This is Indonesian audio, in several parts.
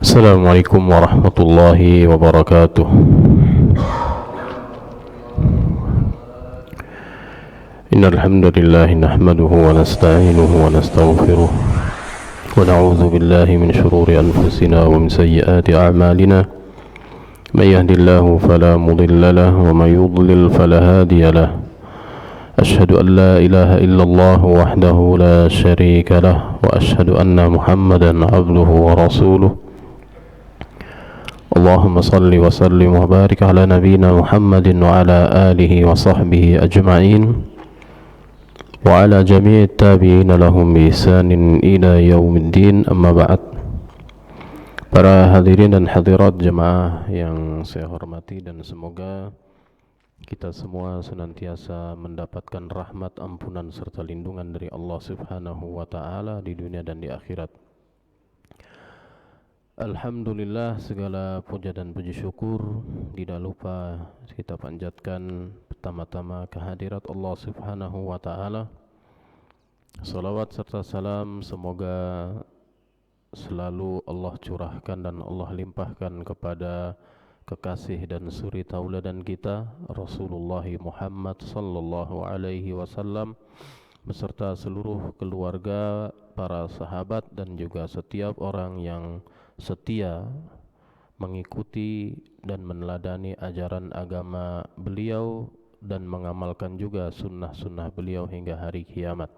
Assalamualaikum warahmatullahi wabarakatuh. Innal hamdalillah nahmaduhu wa nasta'inuhu wa nastaghfiruh wa na'udzu billahi min shururi anfusina wa min sayyiati a'malina. May yahdihillahu fala mudilla lahu wa may yudlil fala hadiya lahu. Ashhadu an la ilaha illallah wahdahu la syarika lahu wa ashhadu anna Muhammadan 'abduhu wa rasuluh. Allahumma salli wa sallim wa barik ala nabiyyina Muhammadin wa ala alihi wa sahbihi ajma'in wa ala jami'i tabi'ina lahum bi ihsanin ila yaumiddin, amma ba'd. Para hadirin dan hadirat jemaah yang saya hormati, dan semoga kita semua senantiasa mendapatkan rahmat, ampunan serta lindungan dari Allah Subhanahu wa taala di dunia dan di akhirat. Alhamdulillah, segala puja dan puji syukur tidak lupa kita panjatkan pertama-tama kehadirat Allah Subhanahu wa taala. Salawat serta salam semoga selalu Allah curahkan dan Allah limpahkan kepada kekasih dan suri tauladan kita, Rasulullah Muhammad sallallahu alaihi wasallam, beserta seluruh keluarga, para sahabat, dan juga setiap orang yang setia mengikuti dan meneladani ajaran agama beliau dan mengamalkan juga sunnah-sunnah beliau hingga hari kiamat.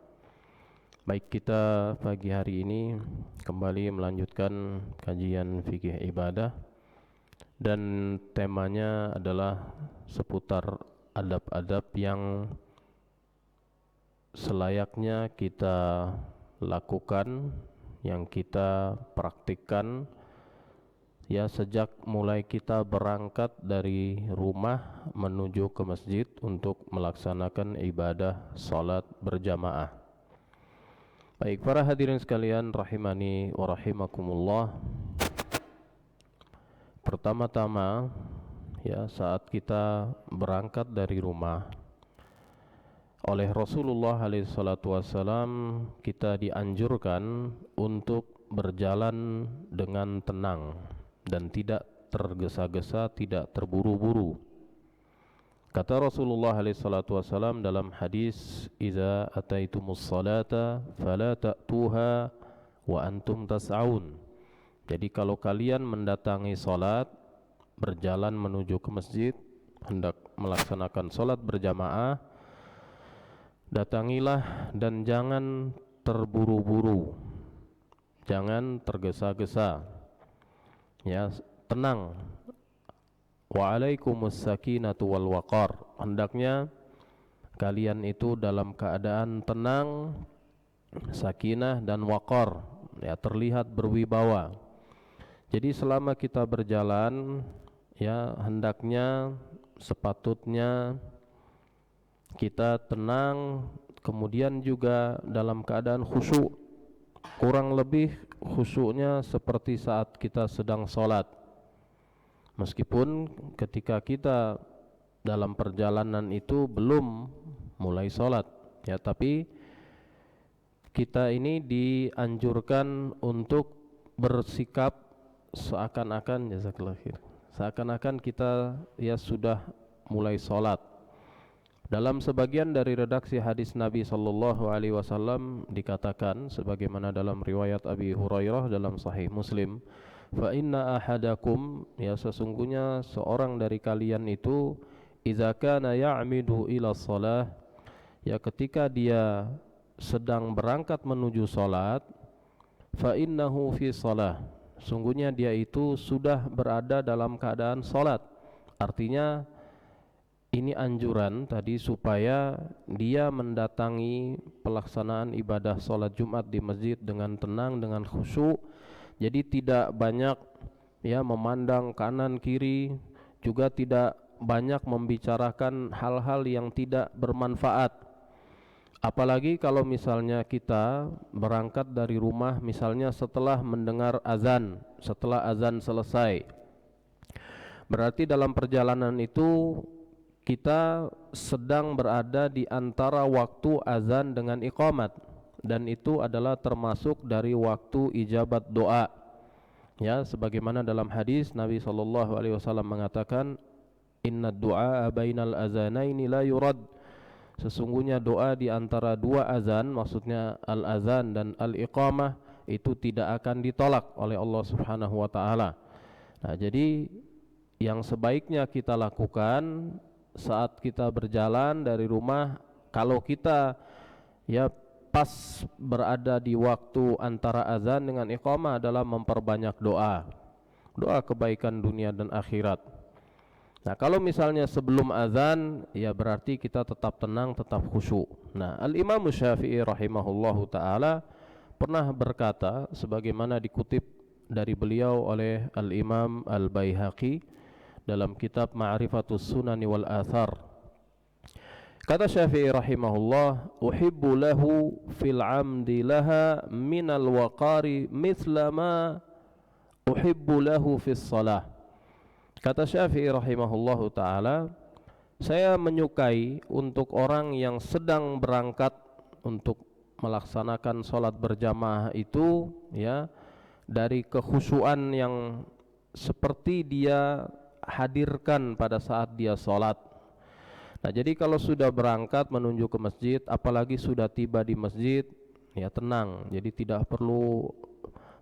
Baik, kita pagi hari ini kembali melanjutkan kajian fikih ibadah, dan temanya adalah seputar adab-adab yang selayaknya kita lakukan, yang kita praktikkan ya sejak mulai kita berangkat dari rumah menuju ke masjid untuk melaksanakan ibadah salat berjamaah. Baik, para hadirin sekalian rahimani wa rahimakumullah. Pertama-tama ya, saat kita berangkat dari rumah, oleh Rasulullah SAW kita dianjurkan untuk berjalan dengan tenang dan tidak tergesa-gesa, tidak terburu-buru. Kata Rasulullah SAW dalam hadis, "Idza ataitumus salata fala ta'tuha wa antum tas'aun." Jadi kalau kalian mendatangi salat, berjalan menuju ke masjid, hendak melaksanakan salat berjamaah, datangilah dan jangan terburu-buru, jangan tergesa-gesa, ya, tenang. Wa alaikumus sakinatu wal waqar, hendaknya kalian itu dalam keadaan tenang, sakinah dan waqar, ya, terlihat berwibawa. Jadi selama kita berjalan, ya, hendaknya sepatutnya kita tenang, kemudian juga dalam keadaan khusyuk. Kurang lebih khusyuknya seperti saat kita sedang sholat. Meskipun ketika kita dalam perjalanan itu belum mulai sholat, ya, tapi kita ini dianjurkan untuk bersikap seakan-akan, jazakallahu khair, seakan-akan kita ya sudah mulai sholat. Dalam sebagian dari redaksi hadis Nabi sallallahu alaihi wasallam dikatakan sebagaimana dalam riwayat Abi Hurairah dalam Sahih Muslim, "Fa inna ahadakum," ya, sesungguhnya seorang dari kalian itu, "idza kana ya'midu ila shalah," ya, ketika dia sedang berangkat menuju salat, "fa innahu fi shalah," sungguhnya dia itu sudah berada dalam keadaan salat. Artinya ini anjuran tadi supaya dia mendatangi pelaksanaan ibadah sholat Jumat di masjid dengan tenang, dengan khusyuk. Jadi tidak banyak ya memandang kanan kiri, juga tidak banyak membicarakan hal-hal yang tidak bermanfaat. Apalagi kalau misalnya kita berangkat dari rumah misalnya setelah mendengar azan, setelah azan selesai. Berarti dalam perjalanan itu kita sedang berada di antara waktu azan dengan iqamat, dan itu adalah termasuk dari waktu ijabat doa. Ya, sebagaimana dalam hadis Nabi SAW mengatakan, inna du'a bainal azanaini la yurad. Sesungguhnya doa di antara dua azan, maksudnya al-azan dan al-iqamah, itu tidak akan ditolak oleh Allah Subhanahu wa taala. Nah, jadi yang sebaiknya kita lakukan saat kita berjalan dari rumah, kalau kita ya pas berada di waktu antara azan dengan iqamah, adalah memperbanyak doa kebaikan dunia dan akhirat. Nah, kalau misalnya sebelum azan, ya berarti kita tetap tenang, tetap khusyuk. Nah, Al-Imam Syafi'i rahimahullahu ta'ala pernah berkata, sebagaimana dikutip dari beliau oleh Al-Imam Al-Baihaqi dalam kitab Ma'rifatus Sunani wal Athar. Kata Syafi'i rahimahullah, uhibbu lahu fil amdi laha minal waqari mithla ma uhibbu lahu fis salah. Kata Syafi'i rahimahullahu ta'ala, saya menyukai untuk orang yang sedang berangkat untuk melaksanakan sholat berjamaah itu, ya, dari kekhusyuan yang seperti dia hadirkan pada saat dia sholat. Nah, jadi kalau sudah berangkat menuju ke masjid, apalagi sudah tiba di masjid, ya tenang. Jadi tidak perlu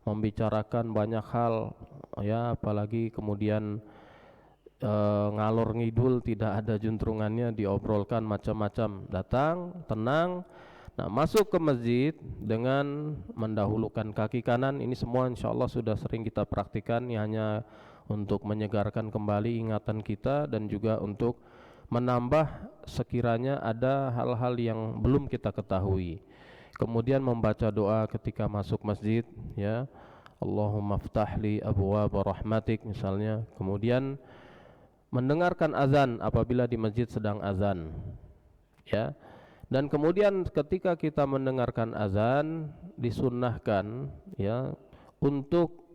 membicarakan banyak hal, ya, apalagi kemudian ngalor ngidul, tidak ada juntrungannya, diobrolkan macam-macam. Datang tenang. Nah, masuk ke masjid dengan mendahulukan kaki kanan. Ini semua insyaallah sudah sering kita praktikan, ya, hanya untuk menyegarkan kembali ingatan kita dan juga untuk menambah sekiranya ada hal-hal yang belum kita ketahui. Kemudian membaca doa ketika masuk masjid, ya, Allahumma ftahli abwaaba rahmatik misalnya. Kemudian mendengarkan azan apabila di masjid sedang azan, ya. Dan kemudian ketika kita mendengarkan azan, disunnahkan, ya, untuk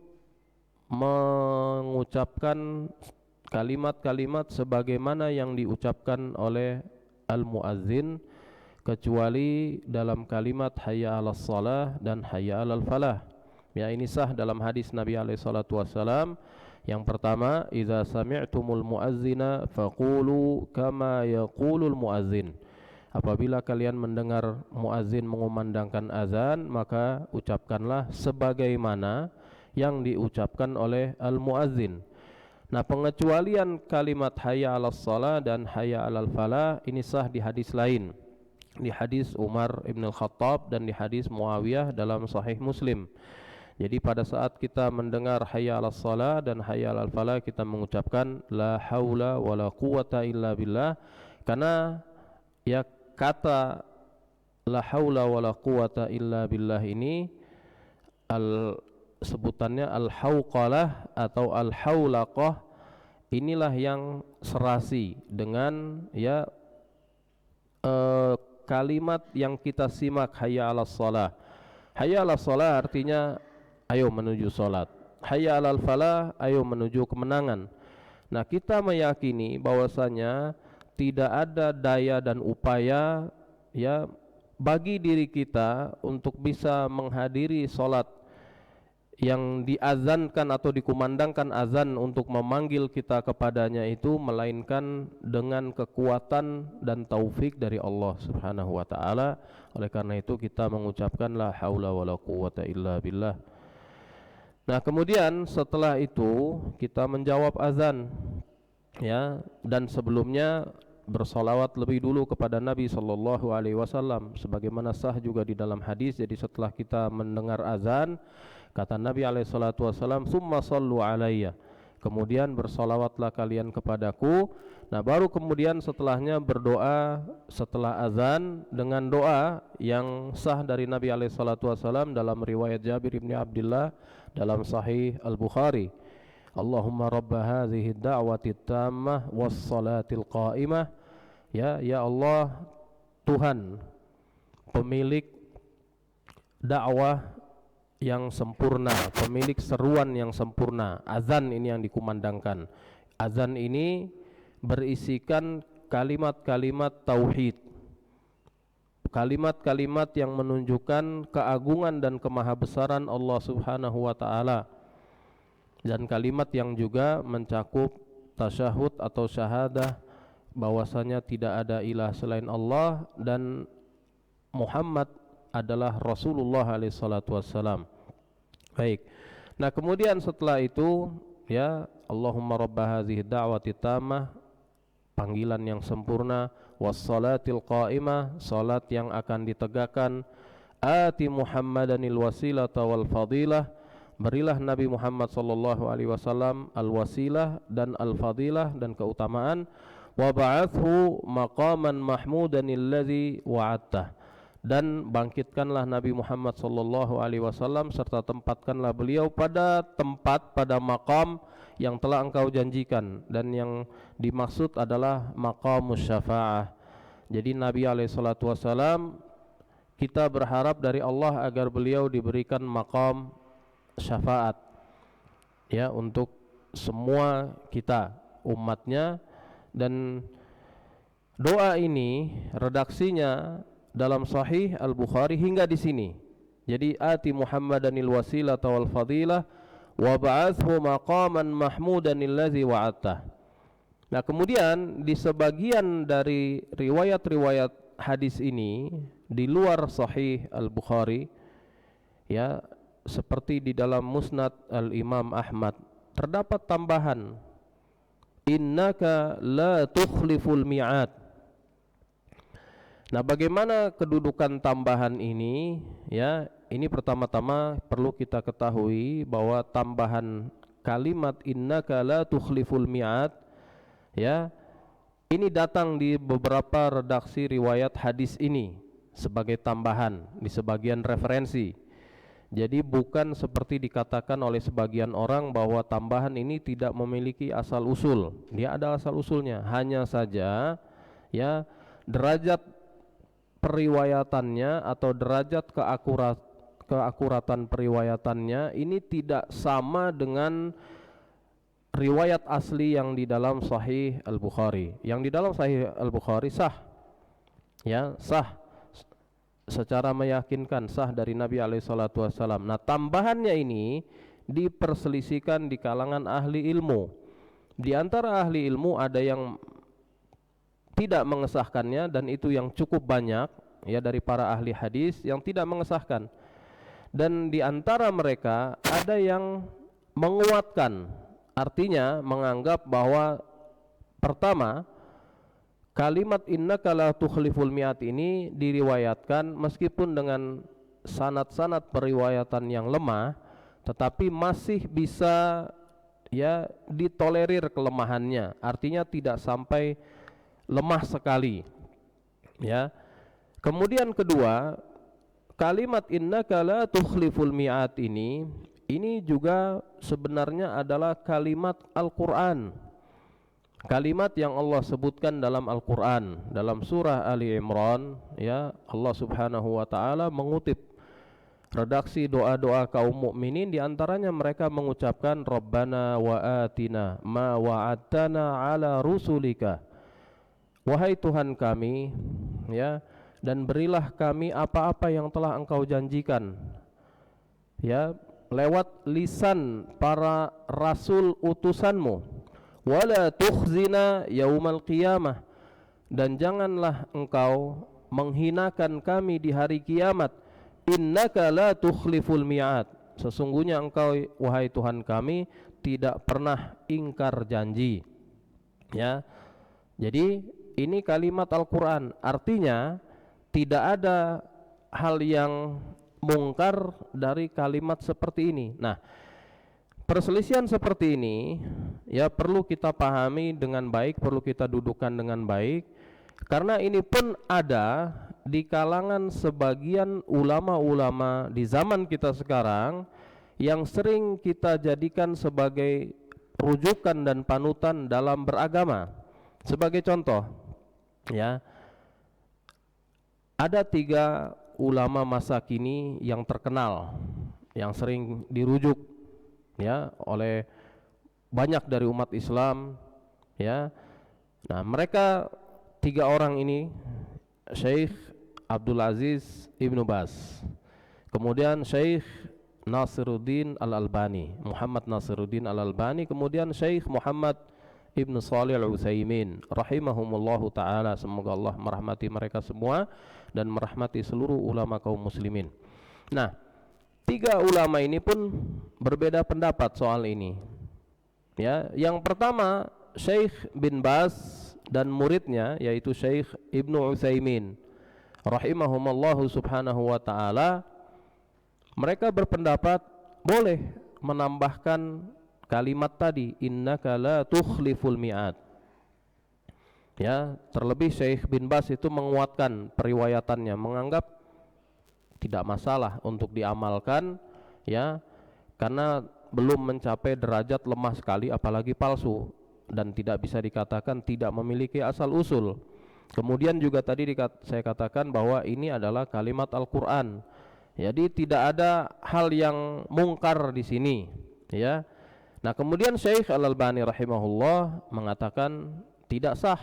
mengucapkan kalimat-kalimat sebagaimana yang diucapkan oleh al-muazzin, kecuali dalam kalimat hayya 'alas shalah dan hayya 'alal falah. Ya, ini sah dalam hadis Nabi alaihi salatu wasallam. Yang pertama, idza sami'tumul muazzina faqulu kama yaqulul muazzin. Apabila kalian mendengar muazzin mengumandangkan azan, maka ucapkanlah sebagaimana yang diucapkan oleh al-muazzin. Nah, pengecualian kalimat hayya 'alas shalah dan hayya 'alal falah ini sah di hadis lain, di hadis Umar ibn al-Khattab dan di hadis Muawiyah dalam Sahih Muslim. Jadi pada saat kita mendengar hayya 'alas shalah dan hayya 'alal falah, kita mengucapkan la haula wala quwata illa billah, karena ya kata la haula wala quwata illa billah ini sebutannya al-hauqalah atau al-haulaqah, inilah yang serasi dengan, ya, kalimat yang kita simak hayya 'alas shalah. Hayya 'alas shalah artinya ayo menuju salat. Hayya 'alal falah, ayo menuju kemenangan. Nah, kita meyakini bahwasanya tidak ada daya dan upaya, ya, bagi diri kita untuk bisa menghadiri salat yang diazankan atau dikumandangkan azan untuk memanggil kita kepadanya itu, melainkan dengan kekuatan dan taufik dari Allah Subhanahu wa taala. Oleh karena itu kita mengucapkan la haula wala quwata illa billah. Nah, kemudian setelah itu kita menjawab azan, ya, dan sebelumnya bersolawat lebih dulu kepada Nabi sallallahu alaihi wasallam sebagaimana sah juga di dalam hadis. Jadi setelah kita mendengar azan, kata Nabi alaihi salatu wasallam, "Tsumma shallu alayya." Kemudian bersolawatlah kalian kepadaku. Nah, baru kemudian setelahnya berdoa setelah azan dengan doa yang sah dari Nabi alaihi salatu wasallam dalam riwayat Jabir bin Abdullah dalam Sahih Al-Bukhari. Allahumma rabba hadhihi da'wati tammah was salatil qa'imah. Ya Allah, Tuhan pemilik dakwah yang sempurna, pemilik seruan yang sempurna. Azan ini yang dikumandangkan. Azan ini berisikan kalimat-kalimat tauhid, kalimat-kalimat yang menunjukkan keagungan dan kemahabesaran Allah Subhanahu wa taala, dan kalimat yang juga mencakup tasyahud atau syahadah bahwasanya tidak ada ilah selain Allah dan Muhammad adalah Rasulullah alaihi salatu wassalam. Baik. Nah, kemudian setelah itu ya, Allahumma rabba hadhihi da'wati tammah, panggilan yang sempurna, wassalatil qa'imah, salat yang akan ditegakkan, ati Muhammadanil wasilata wal fadilah, berilah Nabi Muhammad sallallahu alaihi wasallam al wasilah dan al fadilah dan keutamaan, wa ba'athu maqaman mahmudan alladzi wa'adtah, dan bangkitkanlah Nabi Muhammad sallallahu alaihi wasallam serta tempatkanlah beliau pada tempat, pada maqam yang telah engkau janjikan, dan yang dimaksud adalah maqamus syafa'ah. Jadi Nabi alaihi salatu wasallam, kita berharap dari Allah agar beliau diberikan maqam syafaat ya untuk semua kita umatnya. Dan doa ini redaksinya dalam Sahih Al-Bukhari hingga di sini. Jadi ati Muhammadanil wasilata wal fadilah wa ba'athu maqaman mahmudan allazi wa'adtah. Nah, kemudian di sebagian dari riwayat-riwayat hadis ini di luar Sahih Al-Bukhari ya, seperti di dalam Musnad Al-Imam Ahmad, terdapat tambahan, innaka la tukhliful mi'ad. Nah, bagaimana kedudukan tambahan ini ya? Ini pertama-tama perlu kita ketahui bahwa tambahan kalimat innaka la tukhliful mi'ad ya, ini datang di beberapa redaksi riwayat hadis ini sebagai tambahan di sebagian referensi. Jadi bukan seperti dikatakan oleh sebagian orang bahwa tambahan ini tidak memiliki asal usul. Dia ada asal usulnya, hanya saja ya derajat periwayatannya atau derajat keakuratan periwayatannya ini tidak sama dengan riwayat asli yang di dalam Sahih Al-Bukhari. Yang di dalam Sahih Al-Bukhari sah ya, sah secara meyakinkan, sah dari Nabi alaihi salatu wassalam. Nah, tambahannya ini diperselisihkan di kalangan ahli ilmu. Di antara ahli ilmu ada yang tidak mengesahkannya, dan itu yang cukup banyak ya dari para ahli hadis yang tidak mengesahkan. Dan di antara mereka ada yang menguatkan, artinya menganggap bahwa pertama, kalimat innaka la tukhliful mi'at ini diriwayatkan meskipun dengan sanad-sanad periwayatan yang lemah, tetapi masih bisa ya ditolerir kelemahannya, artinya tidak sampai lemah sekali ya. Kemudian kedua, kalimat innaka la tukhliful mi'at ini juga sebenarnya adalah kalimat Al-Qur'an, kalimat yang Allah sebutkan dalam Al-Qur'an dalam surah Ali Imran ya. Allah Subhanahu wa taala mengutip redaksi doa-doa kaum mukminin, di antaranya mereka mengucapkan Rabbana wa atina ma wa'adtana ala rusulika, wahai Tuhan kami ya, dan berilah kami apa-apa yang telah engkau janjikan ya lewat lisan para rasul utusanmu, wala tukhzina yaumal qiyamah, dan janganlah engkau menghinakan kami di hari kiamat, innaka la tukhliful mi'ad, sesungguhnya engkau wahai Tuhan kami tidak pernah ingkar janji ya. Jadi ini kalimat Al-Qur'an, artinya tidak ada hal yang mungkar dari kalimat seperti ini. Nah, perselisihan seperti ini ya perlu kita pahami dengan baik, perlu kita dudukkan dengan baik, karena ini pun ada di kalangan sebagian ulama-ulama di zaman kita sekarang yang sering kita jadikan sebagai rujukan dan panutan dalam beragama. Sebagai contoh, ya, ada 3 ulama masa kini yang terkenal, yang sering dirujuk, ya, oleh banyak dari umat Islam, ya. Nah, mereka 3 orang ini, Syekh Abdul Aziz Ibnu Baz, kemudian Syekh Nasiruddin Al-Albani, Muhammad Nasiruddin Al-Albani, kemudian Syekh Muhammad Ibnu Shalih Al-Utsaimin rahimahumullahu taala. Semoga Allah merahmati mereka semua dan merahmati seluruh ulama kaum muslimin. Nah, 3 ulama ini pun berbeda pendapat soal ini. Ya, yang pertama Syekh bin Baz dan muridnya yaitu Syekh Ibnu Utsaimin rahimahumullahu subhanahu wa taala, mereka berpendapat boleh menambahkan kalimat tadi, innaka la tukhliful mi'ad. Ya, terlebih Syekh bin Baz itu menguatkan periwayatannya, menganggap tidak masalah untuk diamalkan, ya, karena belum mencapai derajat lemah sekali apalagi palsu, dan tidak bisa dikatakan tidak memiliki asal usul. Kemudian juga tadi saya katakan bahwa ini adalah kalimat Al-Qur'an. Jadi tidak ada hal yang mungkar di sini, ya. Nah, kemudian Syekh Al-Albani rahimahullah mengatakan tidak sah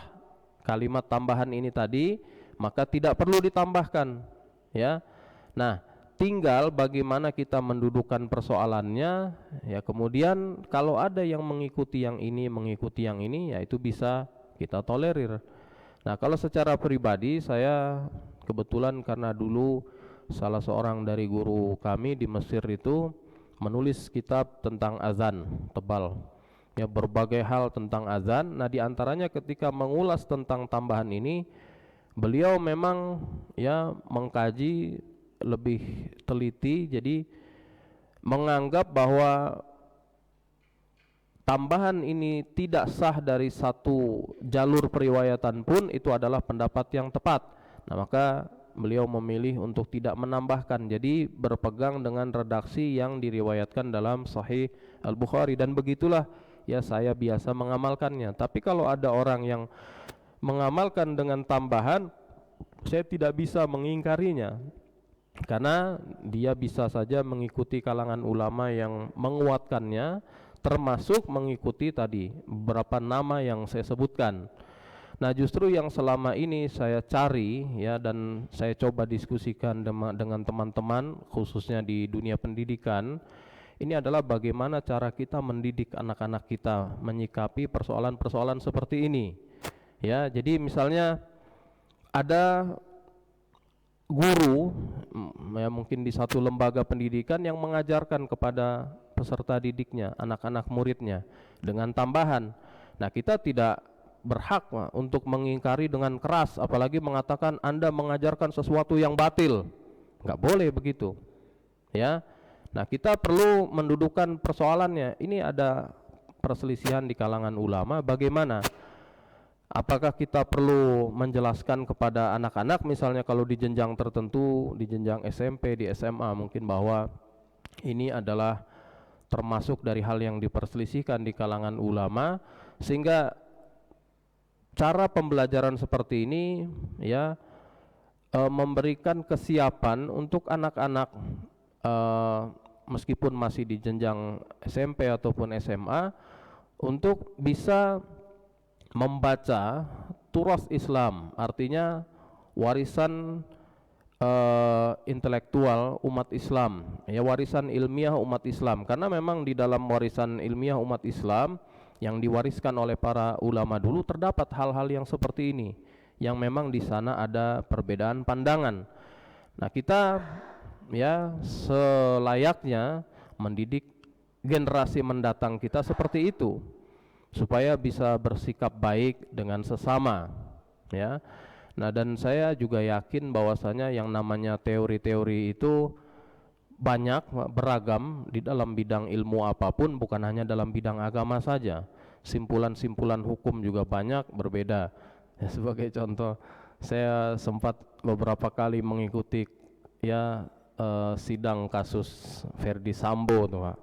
kalimat tambahan ini tadi, maka tidak perlu ditambahkan, ya. Nah, tinggal bagaimana kita mendudukan persoalannya, ya. Kemudian kalau ada yang mengikuti yang ini, ya itu bisa kita tolerir. Nah, kalau secara pribadi saya kebetulan karena dulu salah seorang dari guru kami di Mesir itu menulis kitab tentang azan tebal, ya, berbagai hal tentang azan. Nah, diantaranya ketika mengulas tentang tambahan ini, beliau memang, ya, mengkaji lebih teliti, jadi menganggap bahwa tambahan ini tidak sah dari satu jalur periwayatan pun itu adalah pendapat yang tepat. Nah, maka beliau memilih untuk tidak menambahkan, jadi berpegang dengan redaksi yang diriwayatkan dalam Sahih Al-Bukhari, dan begitulah, ya, saya biasa mengamalkannya. Tapi kalau ada orang yang mengamalkan dengan tambahan, saya tidak bisa mengingkarinya, karena dia bisa saja mengikuti kalangan ulama yang menguatkannya, termasuk mengikuti tadi beberapa nama yang saya sebutkan. Nah, justru yang selama ini saya cari, ya, dan saya coba diskusikan dengan teman-teman khususnya di dunia pendidikan, ini adalah bagaimana cara kita mendidik anak-anak kita menyikapi persoalan-persoalan seperti ini. Ya, jadi misalnya ada guru, ya, mungkin di satu lembaga pendidikan yang mengajarkan kepada peserta didiknya, anak-anak muridnya dengan tambahan. Nah, kita tidak berhak untuk mengingkari dengan keras, apalagi mengatakan Anda mengajarkan sesuatu yang batil. Nggak boleh begitu, ya. Nah, kita perlu mendudukan persoalannya. Ini ada perselisihan di kalangan ulama, bagaimana? Apakah kita perlu menjelaskan kepada anak-anak, misalnya kalau di jenjang tertentu, di jenjang SMP, di SMA mungkin, bahwa ini adalah termasuk dari hal yang diperselisihkan di kalangan ulama, sehingga cara pembelajaran seperti ini, ya, memberikan kesiapan untuk anak-anak meskipun masih di jenjang SMP ataupun SMA untuk bisa membaca turas Islam, artinya warisan intelektual umat Islam, ya, warisan ilmiah umat Islam. Karena memang di dalam warisan ilmiah umat Islam yang diwariskan oleh para ulama dulu terdapat hal-hal yang seperti ini, yang memang di sana ada perbedaan pandangan. Nah, kita, ya, selayaknya mendidik generasi mendatang kita seperti itu, supaya bisa bersikap baik dengan sesama, ya. Nah, dan saya juga yakin bahwasanya yang namanya teori-teori itu banyak, beragam di dalam bidang ilmu apapun, bukan hanya dalam bidang agama saja. Simpulan-simpulan hukum juga banyak, berbeda. Ya, sebagai contoh, saya sempat beberapa kali mengikuti, ya, sidang kasus Verdi Sambo tuh, Pak.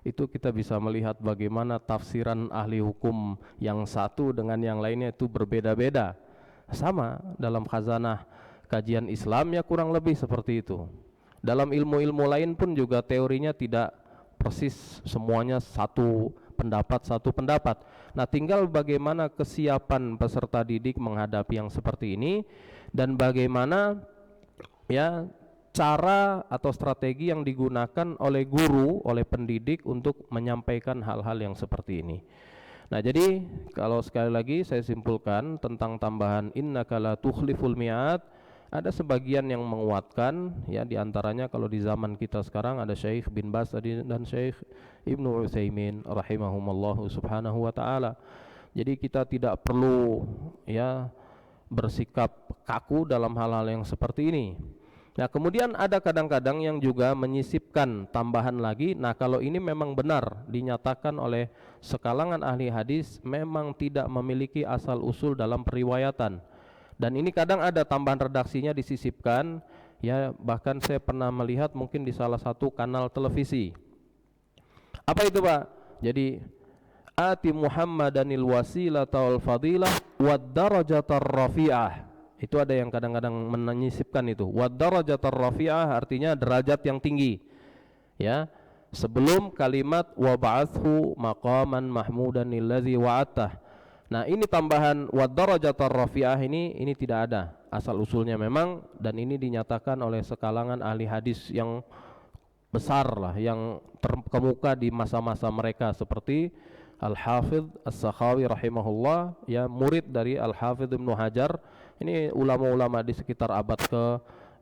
itu kita bisa melihat bagaimana tafsiran ahli hukum yang satu dengan yang lainnya itu berbeda-beda. Sama dalam khazanah kajian Islam ya kurang lebih seperti itu. Dalam ilmu-ilmu lain pun juga teorinya tidak persis semuanya satu pendapat. Nah, tinggal bagaimana kesiapan peserta didik menghadapi yang seperti ini dan bagaimana ya cara atau strategi yang digunakan oleh guru, oleh pendidik untuk menyampaikan hal-hal yang seperti ini. Nah, jadi kalau sekali lagi saya simpulkan tentang tambahan innaka la tukhliful mi'ad, ada sebagian yang menguatkan ya, diantaranya kalau di zaman kita sekarang ada Syekh bin Baz dan Syekh Ibnu Utsaimin rahimahumallahu subhanahu wa ta'ala. Jadi kita tidak perlu ya bersikap kaku dalam hal-hal yang seperti ini. Nah, kemudian ada kadang-kadang yang juga menyisipkan tambahan lagi. Nah, kalau ini memang benar dinyatakan oleh sekalangan ahli hadis memang tidak memiliki asal usul dalam periwayatan. Dan ini kadang ada tambahan redaksinya disisipkan ya, bahkan saya pernah melihat mungkin di salah satu kanal televisi. Apa itu, Pak? Jadi ati Muhammadanil wasilata wal fadilah wad darajatar rafi'ah. Itu ada yang kadang-kadang menyisipkan itu. Wad darajatar rafi'ah artinya derajat yang tinggi. Ya. Sebelum kalimat wa ba'athu maqaman mahmudan allazi wa'atah. Nah, ini tambahan wad darajatar rafi'ah ini tidak ada asal usulnya memang, dan ini dinyatakan oleh sekalangan ahli hadis yang besar lah, yang terkemuka di masa-masa mereka seperti Al-Hafidh As-Sakhawi rahimahullah, ya murid dari Al-Hafidh Ibnu Hajar. Ini ulama-ulama di sekitar abad ke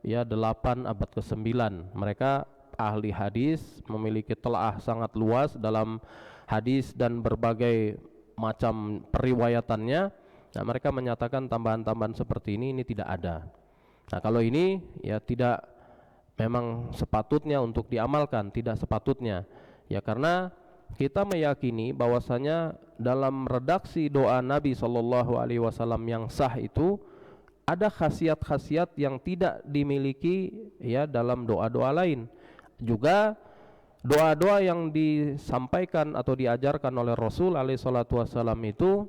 8, abad ke 9. Mereka ahli hadis, memiliki telaah sangat luas dalam hadis dan berbagai macam periwayatannya. Nah, mereka menyatakan tambahan-tambahan seperti ini tidak ada. Nah, kalau ini ya tidak memang sepatutnya untuk diamalkan, tidak sepatutnya. Ya karena kita meyakini bahwasanya dalam redaksi doa Nabi SAW yang sah itu ada khasiat-khasiat yang tidak dimiliki ya dalam doa-doa lain. Juga doa-doa yang disampaikan atau diajarkan oleh Rasul SAW itu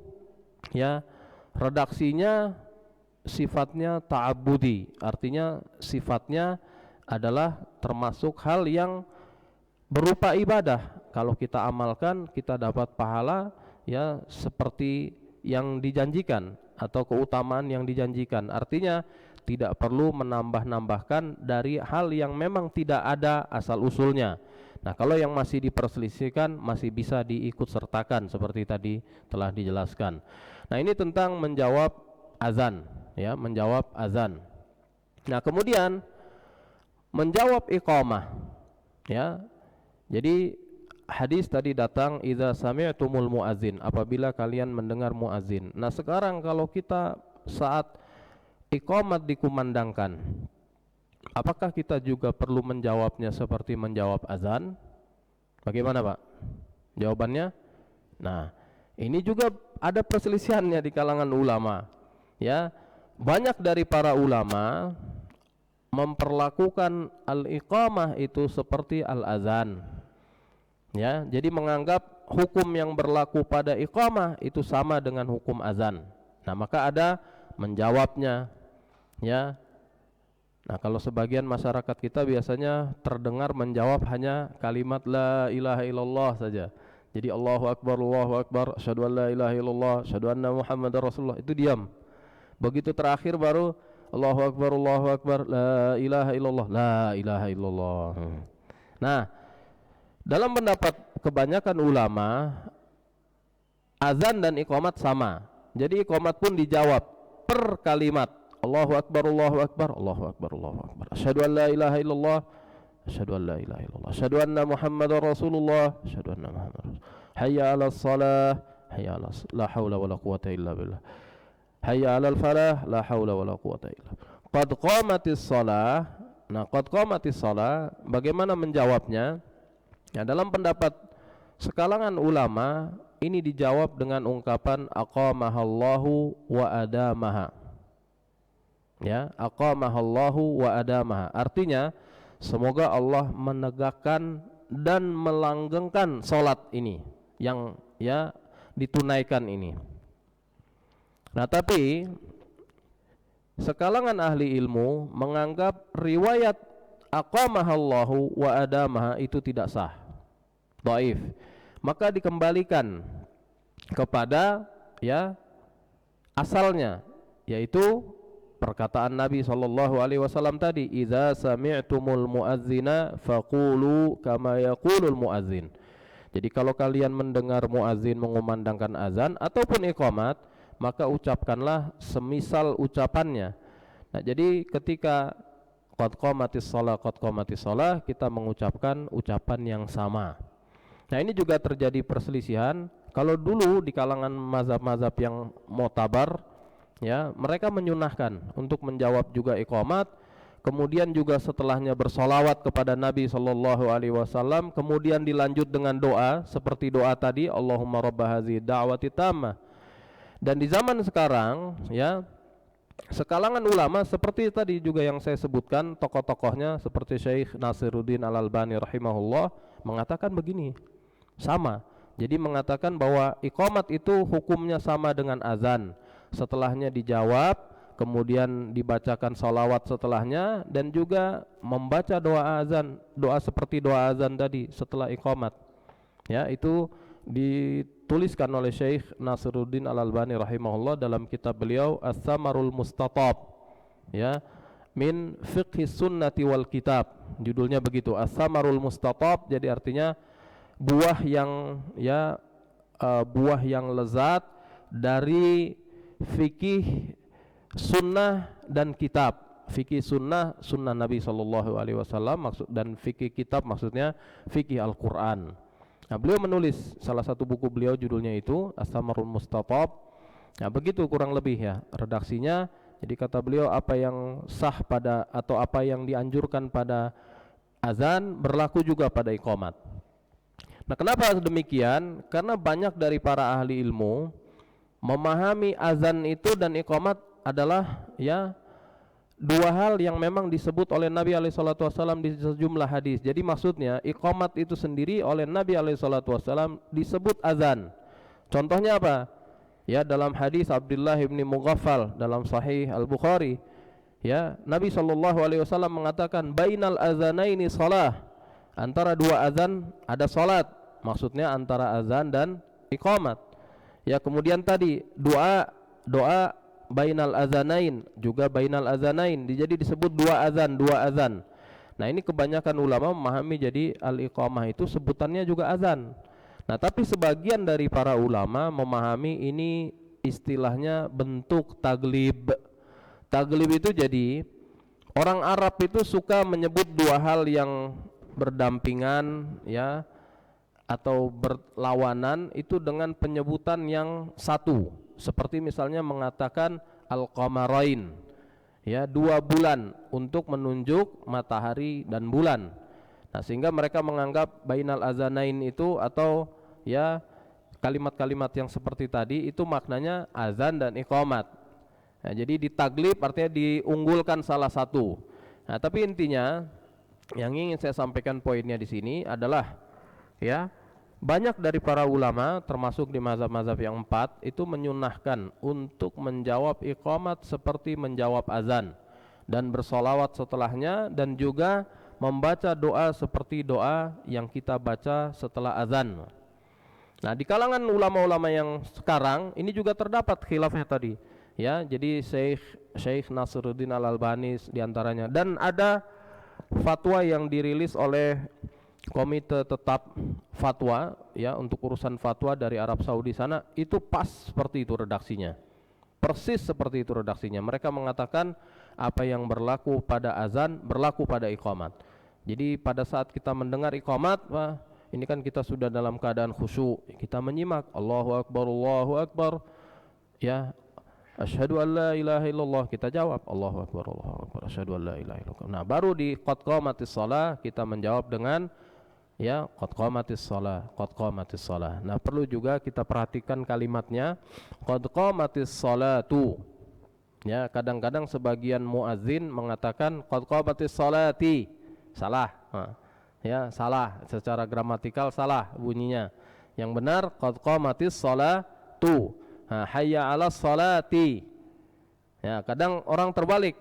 ya redaksinya sifatnya ta'abbudi, artinya sifatnya adalah termasuk hal yang berupa ibadah. Kalau kita amalkan kita dapat pahala ya seperti yang dijanjikan atau keutamaan yang dijanjikan. Artinya tidak perlu menambah-nambahkan dari hal yang memang tidak ada asal usulnya. Nah, kalau yang masih diperselisihkan masih bisa diikut sertakan seperti tadi telah dijelaskan. Nah, ini tentang menjawab azan ya, menjawab azan. Nah, kemudian menjawab iqamah ya. Jadi hadis tadi datang idza sami'tumul muadzin, apabila kalian mendengar muadzin. Nah, sekarang kalau kita saat iqamat dikumandangkan, apakah kita juga perlu menjawabnya seperti menjawab azan? Bagaimana, Pak? Jawabannya? Nah, ini juga ada perselisihannya di kalangan ulama. Ya, banyak dari para ulama memperlakukan al-iqamah itu seperti al-azan. Ya, jadi menganggap hukum yang berlaku pada iqamah itu sama dengan hukum azan. Nah, maka ada menjawabnya. Ya. Nah, kalau sebagian masyarakat kita biasanya terdengar menjawab hanya kalimat la ilaha illallah saja. Jadi Allahu akbar, asyhadu an la ilaha illallah, asyhadu anna Muhammadar Rasulullah, itu diam. Begitu terakhir baru Allahu akbar, la ilaha illallah, la ilaha illallah. Nah, dalam pendapat kebanyakan ulama, azan dan iqamat sama. Jadi iqamat pun dijawab per kalimat. Allahu akbar, Allahu akbar, Allahu akbar, Allahu akbar. Asyhadu an la ilaha illallah, asyhadu an la ilaha illallah, asyhadu anna Muhammadar Rasulullah, asyhadu anna Muhammadar Rasulullah. Hayya 'alas shalah, hayya 'alas la haula wala quwata illa billah. Hayya 'alal falah, la haula wala quwata illa billah. Qad qamatis shalah. Nah, qad qamatis shalah, bagaimana menjawabnya? Ya, dalam pendapat sekalangan ulama ini dijawab dengan ungkapan aqamahallahu wa adamaha. Ya, aqamahallahu wa adamaha. Artinya semoga Allah menegakkan dan melanggengkan salat ini yang ya ditunaikan ini. Nah, tapi sekalangan ahli ilmu menganggap riwayat aqamahallahu wa adamaha itu tidak sah, dhaif. Maka dikembalikan kepada ya asalnya, yaitu perkataan Nabi SAW tadi, idza sami'tumul muadzina faqulu kama yaqulul muadzin. Jadi kalau kalian mendengar muadzin mengumandangkan azan ataupun iqamat, maka ucapkanlah semisal ucapannya. Nah, jadi ketika qad qamatis shalah, kita mengucapkan ucapan yang sama. Nah, ini juga terjadi perselisihan. Kalau dulu di kalangan mazhab-mazhab yang mu'tabar, ya, mereka menyunahkan untuk menjawab juga iqamat, kemudian juga setelahnya bersolawat kepada Nabi SAW, kemudian dilanjut dengan doa seperti doa tadi, Allahumma rabba hazihi da'wati tammah. Dan di zaman sekarang, ya, sekalangan ulama seperti tadi juga yang saya sebutkan, tokoh-tokohnya seperti Syekh Nasiruddin Al-Albani rahimahullah mengatakan begini, sama. Jadi mengatakan bahwa iqamat itu hukumnya sama dengan azan. Setelahnya dijawab, kemudian dibacakan salawat setelahnya, dan juga membaca doa azan, doa seperti doa azan tadi setelah iqamat. Ya, itu dituliskan oleh Syekh Nasiruddin Al-Albani rahimahullah dalam kitab beliau As-Samarul Mustatab, ya, min fiqhi sunnati wal kitab. Judulnya begitu, As-Samarul Mustatab, jadi artinya buah yang ya buah yang lezat dari fikih sunnah dan kitab. Fikih sunnah, sunnah Nabi SAW maksud, dan fikih kitab maksudnya fikih Al-Quran. Nah, beliau menulis salah satu buku beliau judulnya itu As-Samarul Mustatab. Nah, begitu kurang lebih ya redaksinya. Jadi kata beliau, apa yang sah pada atau apa yang dianjurkan pada azan berlaku juga pada iqamat. Nah, kenapa demikian? Karena banyak dari para ahli ilmu memahami azan itu dan iqamat adalah ya dua hal yang memang disebut oleh Nabi SAW di sejumlah hadis. Jadi maksudnya iqamat itu sendiri oleh Nabi SAW disebut azan. Contohnya apa? Ya, dalam hadis Abdullah bin Mughaffal dalam Sahih Al-Bukhari, ya, Nabi SAW mengatakan bainal azanaini shalah, antara dua azan ada salat. Maksudnya antara azan dan iqamat. Ya, kemudian tadi doa bainal azanain, juga bainal azanain, jadi disebut dua azan. Nah, ini kebanyakan ulama memahami jadi al-iqamah itu sebutannya juga azan. Nah, tapi sebagian dari para ulama memahami ini istilahnya bentuk taglib. Taglib itu jadi orang Arab itu suka menyebut dua hal yang berdampingan, ya, atau berlawanan itu dengan penyebutan yang satu. Seperti misalnya mengatakan al-qamarain, ya, dua bulan, untuk menunjuk matahari dan bulan. Nah, sehingga mereka menganggap bainal azanain itu atau ya kalimat-kalimat yang seperti tadi itu maknanya azan dan iqamat. Nah, jadi ditaglib artinya diunggulkan salah satu. Nah, tapi intinya yang ingin saya sampaikan poinnya di sini adalah, ya, banyak dari para ulama termasuk di mazhab-mazhab yang 4 itu menyunahkan untuk menjawab iqamat seperti menjawab azan dan bersolawat setelahnya, dan juga membaca doa seperti doa yang kita baca setelah azan. Nah, di kalangan ulama-ulama yang sekarang ini juga terdapat khilafnya tadi, ya. Jadi Syekh Nasiruddin Al-Albani diantaranya, dan ada fatwa yang dirilis oleh Komite Tetap Fatwa, ya, untuk urusan fatwa dari Arab Saudi sana, itu pas seperti itu redaksinya, persis seperti itu redaksinya. Mereka mengatakan apa yang berlaku pada azan berlaku pada iqamat. Jadi pada saat kita mendengar iqamat, ini kan kita sudah dalam keadaan khusyuk, kita menyimak Allahu Akbar, ya, asyhadu an la ilaha illallah, kita jawab Allahu Akbar, asyhadu an la ilaha illallah. Nah, baru di qad qamatis shalah kita menjawab dengan ya qad qamatis shalah. Nah, perlu juga kita perhatikan kalimatnya qad qamatis shalatu. Ya, kadang-kadang sebagian muadzin mengatakan qad qamatis shalati. Salah. Nah, Ya, salah secara gramatikal, salah bunyinya. Yang benar qad qamatis sholatu. Nah, hayya 'alas sholati. Ya, kadang orang terbalik,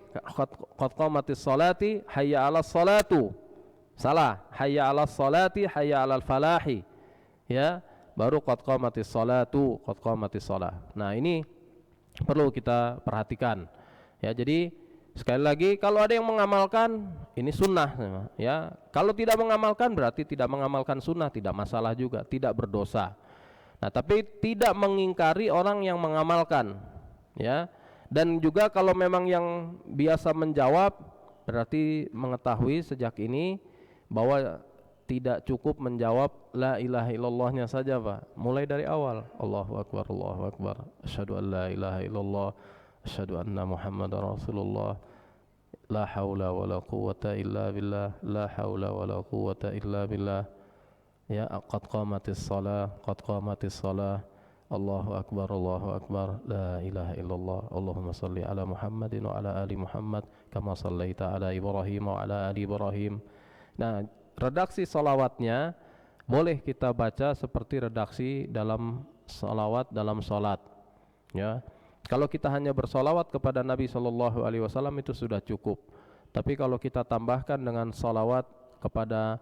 qad qamatis sholati hayya 'alas sholatu. Salah, hayya 'alas sholati hayya 'alal falahi. Ya, baru qad qamatis sholatu, qad qamatis shalah. Nah, ini perlu kita perhatikan. Ya, jadi sekali lagi, kalau ada yang mengamalkan, ini sunnah, ya. Kalau tidak mengamalkan berarti tidak mengamalkan sunnah, tidak masalah juga, tidak berdosa. Nah, tapi tidak mengingkari orang yang mengamalkan, ya. Dan juga kalau memang yang biasa menjawab, berarti mengetahui sejak ini bahwa tidak cukup menjawab la ilaha illallahnya saja, Pak. Mulai dari awal, Allahu akbar, Allahu akbar, asyhadu an la ilaha illallah, asyhadu anna muhammadar rasulullah, la haula wala quwwata illa billah, la haula wala quwwata illa billah. Ya, qad qamatis shalah, qad qamatis shalah, Allahu akbar, la ilaha illallah, Allahumma salli ala Muhammadin wa ala ali Muhammad kama sallaita ala Ibrahim wa ala ali Ibrahim. Nah, redaksi salawatnya boleh kita baca seperti redaksi dalam salawat dalam salat, ya. Kalau kita hanya bersolawat kepada Nabi Shallallahu Alaihi Wasallam itu sudah cukup. Tapi kalau kita tambahkan dengan salawat kepada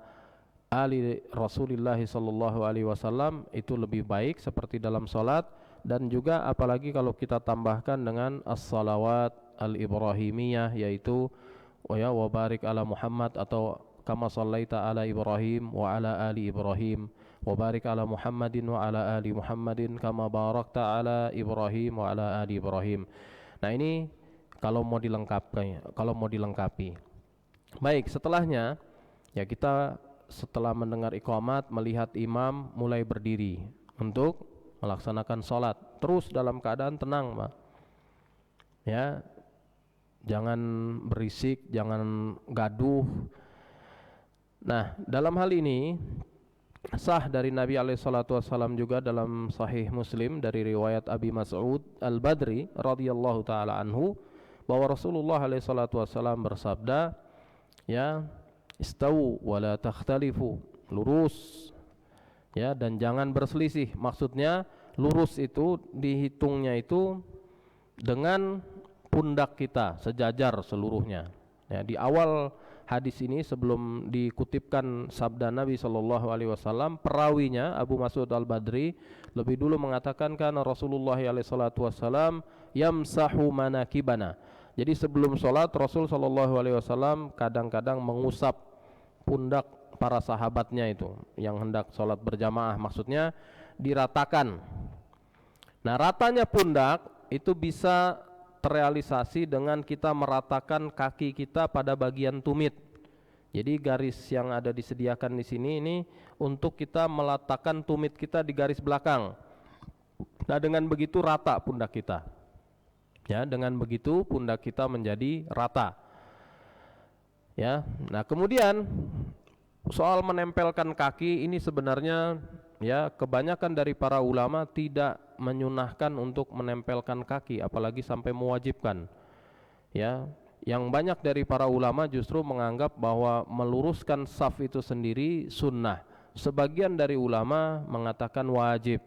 ali Rasulullah Shallallahu Alaihi Wasallam itu lebih baik seperti dalam solat. Dan juga apalagi kalau kita tambahkan dengan as-salawat al-ibrahimiyah, yaitu wa barik ala Muhammad atau kama sallaita ala Ibrahim wa ala ali Ibrahim wa barik ala Muhammadin wa ala ali Muhammadin kama barakta ala Ibrahim wa ala ali Ibrahim. Nah, ini kalau mau dilengkapi. Baik, setelahnya ya kita setelah mendengar iqamat melihat imam mulai berdiri untuk melaksanakan sholat, terus dalam keadaan tenang, Pak. Ya, jangan berisik, jangan gaduh. Nah, dalam hal ini sah dari Nabi SAW juga dalam Sahih Muslim dari riwayat Abi Mas'ud Al-Badri radhiyallahu taala anhu bahwa Rasulullah SAW bersabda, ya, istawu wa la takhtalifu, lurus, ya, dan jangan berselisih. Maksudnya lurus itu dihitungnya itu dengan pundak kita sejajar seluruhnya. Ya, di awal hadis ini sebelum dikutipkan sabda Nabi Shallallahu Alaihi Wasallam, perawinya Abu Mas'ud Al-Badri lebih dulu mengatakan karena Rasulullah SAW yamsahu manakibana. Jadi sebelum sholat Rasul Shallallahu Alaihi Wasallam kadang-kadang mengusap pundak para sahabatnya itu yang hendak sholat berjamaah, maksudnya diratakan. Nah, ratanya pundak itu bisa terrealisasi dengan kita meratakan kaki kita pada bagian tumit. Jadi garis yang ada disediakan di sini ini untuk kita meletakkan tumit kita di garis belakang. Nah, dengan begitu rata pundak kita. Ya, dengan begitu pundak kita menjadi rata. Ya. Nah, kemudian soal menempelkan kaki ini sebenarnya ya kebanyakan dari para ulama tidak menyunahkan untuk menempelkan kaki, apalagi sampai mewajibkan. Ya, yang banyak dari para ulama justru menganggap bahwa meluruskan saf itu sendiri sunnah. Sebagian dari ulama mengatakan wajib.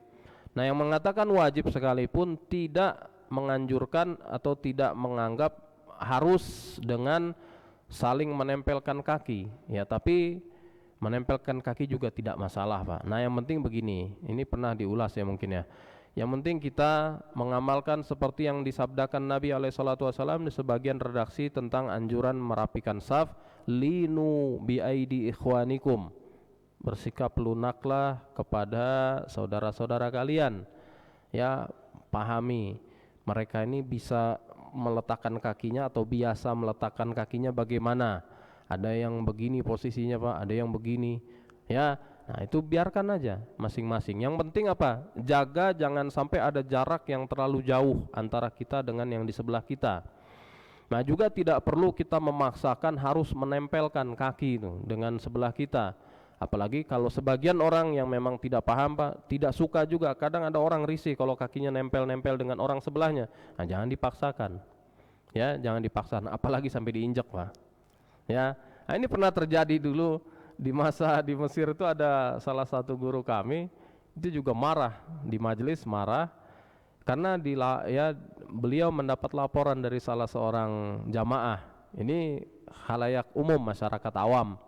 Nah, yang mengatakan wajib sekalipun tidak menganjurkan atau tidak menganggap harus dengan saling menempelkan kaki. Ya, tapi menempelkan kaki juga tidak masalah, Pak. Nah, yang penting begini, ini pernah diulas ya mungkin ya. Yang penting kita mengamalkan seperti yang disabdakan Nabi SAW di sebagian redaksi tentang anjuran merapikan saf, linu bi aidi ikhwanikum, bersikap lunaklah kepada saudara-saudara kalian. Ya, pahami mereka ini bisa meletakkan kakinya atau biasa meletakkan kakinya bagaimana. Ada yang begini posisinya, Pak, ada yang begini. Ya, nah itu biarkan aja masing-masing. Yang penting apa? Jaga jangan sampai ada jarak yang terlalu jauh antara kita dengan yang di sebelah kita. Nah, juga tidak perlu kita memaksakan harus menempelkan kaki itu dengan sebelah kita. Apalagi kalau sebagian orang yang memang tidak paham, Pak, tidak suka juga. Kadang ada orang risih kalau kakinya nempel-nempel dengan orang sebelahnya. Nah, jangan dipaksakan. Ya, jangan dipaksakan, apalagi sampai diinjak, Pak. Ya, nah ini pernah terjadi dulu di masa di Mesir itu ada salah satu guru kami itu juga marah di majelis, marah karena ya beliau mendapat laporan dari salah seorang jamaah, ini khalayak umum, masyarakat awam.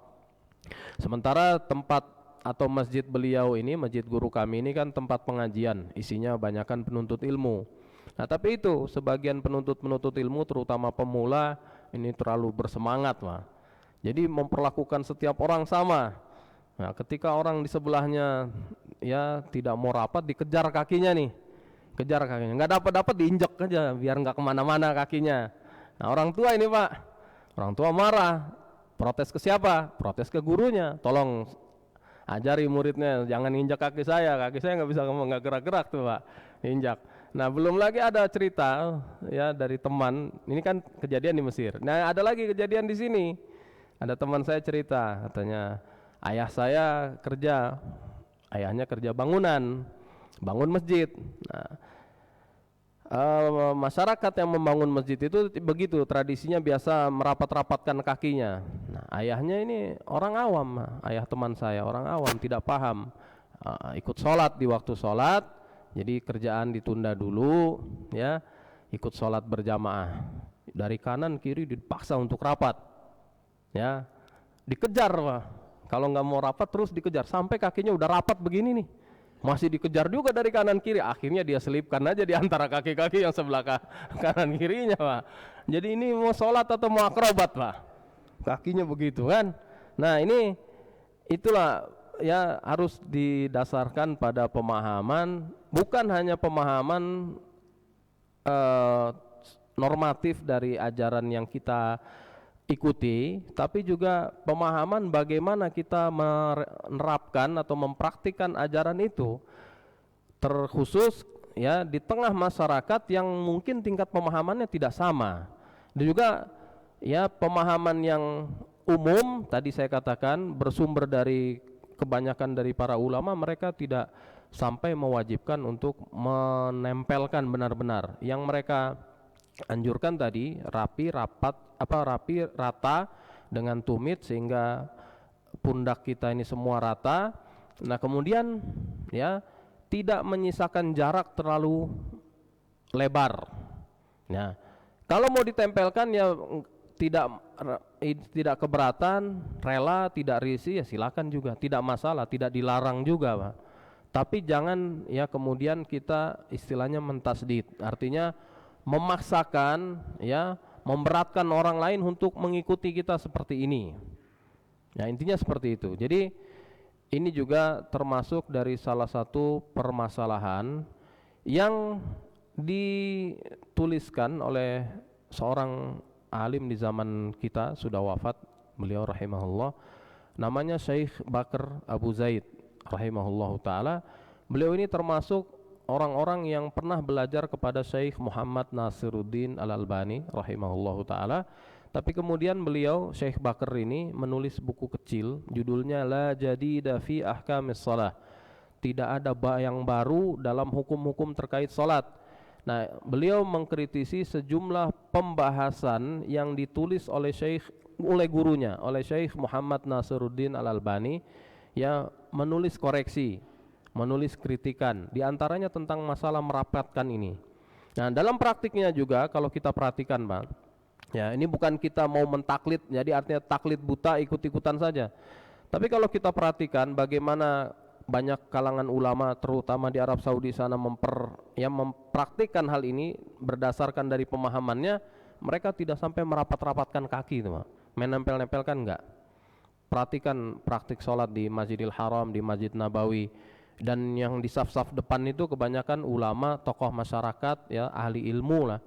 Sementara tempat atau masjid beliau ini, masjid guru kami ini kan tempat pengajian, isinya banyakkan penuntut ilmu. Nah tapi itu sebagian penuntut ilmu terutama pemula ini terlalu bersemangat mah. Jadi memperlakukan setiap orang sama. Nah ketika orang di sebelahnya ya tidak mau rapat, dikejar kakinya nih, kejar kakinya, nggak dapat diinjak aja biar nggak kemana-mana kakinya. Nah orang tua ini Pak, orang tua marah, protes ke siapa? Protes ke gurunya, tolong ajari muridnya jangan injak kaki saya nggak bisa, nggak gerak-gerak tuh Pak, injak. Nah belum lagi ada cerita ya dari teman, ini kan kejadian di Mesir. Nah ada lagi kejadian di sini, ada teman saya cerita, katanya ayah saya kerja, ayahnya kerja bangunan, bangun masjid. Nah, masyarakat yang membangun masjid itu begitu tradisinya, biasa merapat-rapatkan kakinya. Nah ayahnya ini orang awam, ayah teman saya orang awam, tidak paham, ikut sholat di waktu sholat, jadi kerjaan ditunda dulu ya, ikut sholat berjamaah, dari kanan kiri dipaksa untuk rapat ya, dikejar Pak. Kalau nggak mau rapat terus dikejar sampai kakinya udah rapat begini nih, masih dikejar juga dari kanan kiri. Akhirnya dia selipkan aja di antara kaki-kaki yang sebelah kanan kirinya Pak. Jadi ini mau sholat atau mau akrobat Pak, kakinya begitu kan. Nah ini itulah ya, harus didasarkan pada pemahaman, bukan hanya pemahaman normatif dari ajaran yang kita ikuti, tapi juga pemahaman bagaimana kita menerapkan atau mempraktikkan ajaran itu, terkhusus ya di tengah masyarakat yang mungkin tingkat pemahamannya tidak sama. Dan juga ya pemahaman yang umum tadi saya katakan bersumber dari kebanyakan dari para ulama, mereka tidak sampai mewajibkan untuk menempelkan benar-benar. Yang mereka anjurkan tadi rapi rata dengan tumit sehingga pundak kita ini semua rata. Nah kemudian ya tidak menyisakan jarak terlalu lebar. Nah kalau mau ditempelkan ya tidak keberatan, rela, tidak risih ya silakan juga, tidak masalah, tidak dilarang juga Pak. Tapi jangan ya kemudian kita istilahnya mentasdid, artinya memaksakan ya, memberatkan orang lain untuk mengikuti kita seperti ini. Ya intinya seperti itu. Jadi ini juga termasuk dari salah satu permasalahan yang dituliskan oleh seorang alim di zaman kita, sudah wafat beliau rahimahullah, namanya Syekh Bakr Abu Zaid rahimahullahu ta'ala. Beliau ini termasuk orang-orang yang pernah belajar kepada Syekh Muhammad Nasiruddin Al-Albani rahimahullahu ta'ala. Tapi kemudian beliau, Syekh Bakr ini menulis buku kecil, judulnya La Jadida fi Ahkamis Shalah, tidak ada yang baru dalam hukum-hukum terkait salat. Nah beliau mengkritisi sejumlah pembahasan yang ditulis oleh gurunya, oleh Syekh Muhammad Nasiruddin Al-Albani, ya menulis koreksi, menulis kritikan, diantaranya tentang masalah merapatkan ini. Nah dalam praktiknya juga kalau kita perhatikan Pak, ya ini bukan kita mau mentaklid, jadi artinya taklid buta, ikut-ikutan saja. Tapi kalau kita perhatikan bagaimana banyak kalangan ulama terutama di Arab Saudi sana mempraktikkan hal ini berdasarkan dari pemahamannya, mereka tidak sampai merapat-rapatkan kaki itu Pak, menempel-nempelkan enggak. Perhatikan praktik sholat di Masjidil Haram, di Masjid Nabawi, dan yang di saf-saf depan itu kebanyakan ulama, tokoh masyarakat ya, ahli ilmu lah.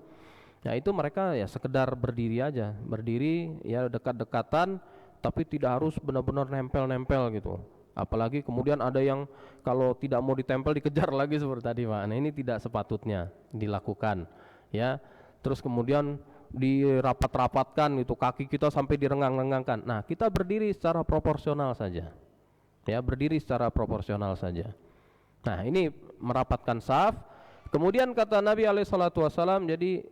Ya itu mereka ya sekedar berdiri aja, berdiri ya dekat-dekatan, tapi tidak harus benar-benar nempel-nempel gitu. Apalagi kemudian ada yang kalau tidak mau ditempel dikejar lagi seperti tadi Pak. Nah ini tidak sepatutnya dilakukan ya. Terus kemudian dirapat-rapatkan itu, kaki kita sampai direnggang-renggangkan. Nah kita berdiri secara proporsional saja ya, berdiri secara proporsional saja. Nah ini merapatkan saf. Kemudian kata Nabi SAW, jadi